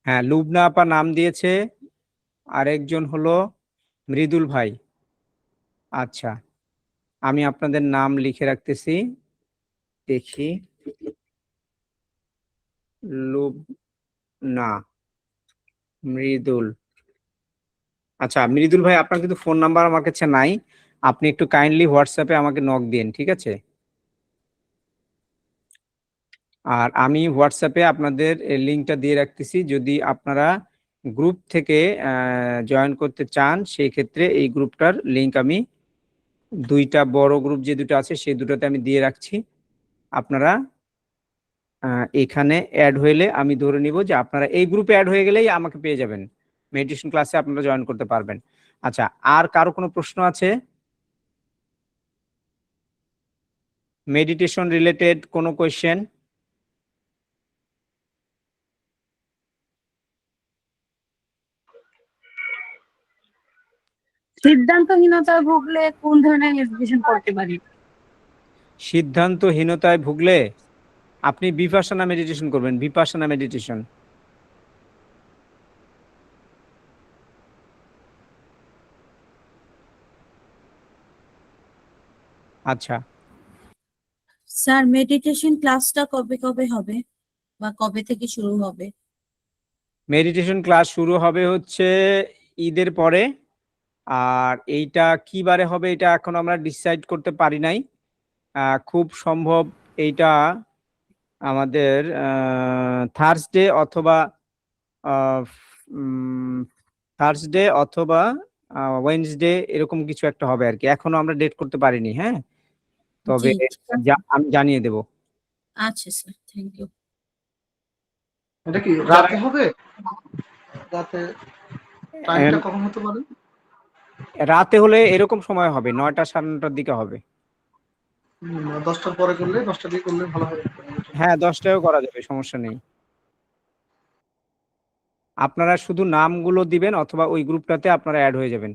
হ্যাঁ, লুবনা আপা নাম দিয়েছে, আরেকজন হলো মৃদুল ভাই। আচ্ছা, আমি আপনাদের নাম লিখে রাখতেছি, দেখি। লুবনা, মৃদুল। আচ্ছা মৃদুল ভাই, আপনার কিন্তু ফোন নাম্বার আমার কাছে নাই, আপনি একটু কাইন্ডলি হোয়াটসঅ্যাপে আমাকে নক দিন, ঠিক আছে? আর আমি হোয়াটসঅ্যাপে আপনাদের লিঙ্কটা দিয়ে রাখতেছি, যদি আপনারা গ্রুপ থেকে জয়েন করতে চান সেই ক্ষেত্রে এই গ্রুপটার লিঙ্ক আমি দুইটা বড় গ্রুপ যে দুটো আছে সেই দুটোতে আমি দিয়ে রাখছি। আপনারা এখানে অ্যাড হইলে আমি ধরে নিব যে আপনারা এই গ্রুপে অ্যাড হয়ে গেলেই আমাকে পেয়ে যাবেন, মেডিটেশন ক্লাসে আপনারা জয়েন করতে পারবেন। আচ্ছা, আর কারো কোনো প্রশ্ন আছে মেডিটেশন রিলেটেড কোনো কোয়েশ্চেন? সিদ্ধান্তহীনতায় ভুগলে কোন ধরনের মেডিটেশন করতে পারি? সিদ্ধান্তহীনতায় ভুগলে আপনি বিপাশানা মেডিটেশন করবেন, বিপাশানা মেডিটেশন। আচ্ছা, স্যার মেডিটেশন ক্লাসটা কবে কবে হবে বা কবে থেকে শুরু হবে? মেডিটেশন ক্লাস শুরু হবে হচ্ছে ঈদের পরে, আর এইটা কি বারে হবে এটা এখন আমরা ডিসাইড করতে পারি নাই। খুব সম্ভব এইটা আমাদের থার্সডে অথবা ওয়েডনেসডে এরকম কিছু একটা হবে আর কি, এখনো আমরা ডেট করতে পারিনি। হ্যাঁ, তবে জি, ঠিক আছে। আমি জানিয়ে দেব। আচ্ছা স্যার, থ্যাংক ইউ। এটা কি রাতে হবে? রাতে টাইমটা কখন হতে পারে? রাতে হলে এরকম সময় হবে, 9টা 9:30টার দিকে হবে। 10টার পরে করলে, 10টার দিকে করলে ভালো হবে। হ্যাঁ, 10টায়ও করা যাবে, সমস্যা নেই। আপনারা শুধু নামগুলো দিবেন অথবা ওই গ্রুপটাতে আপনারা অ্যাড হয়ে যাবেন।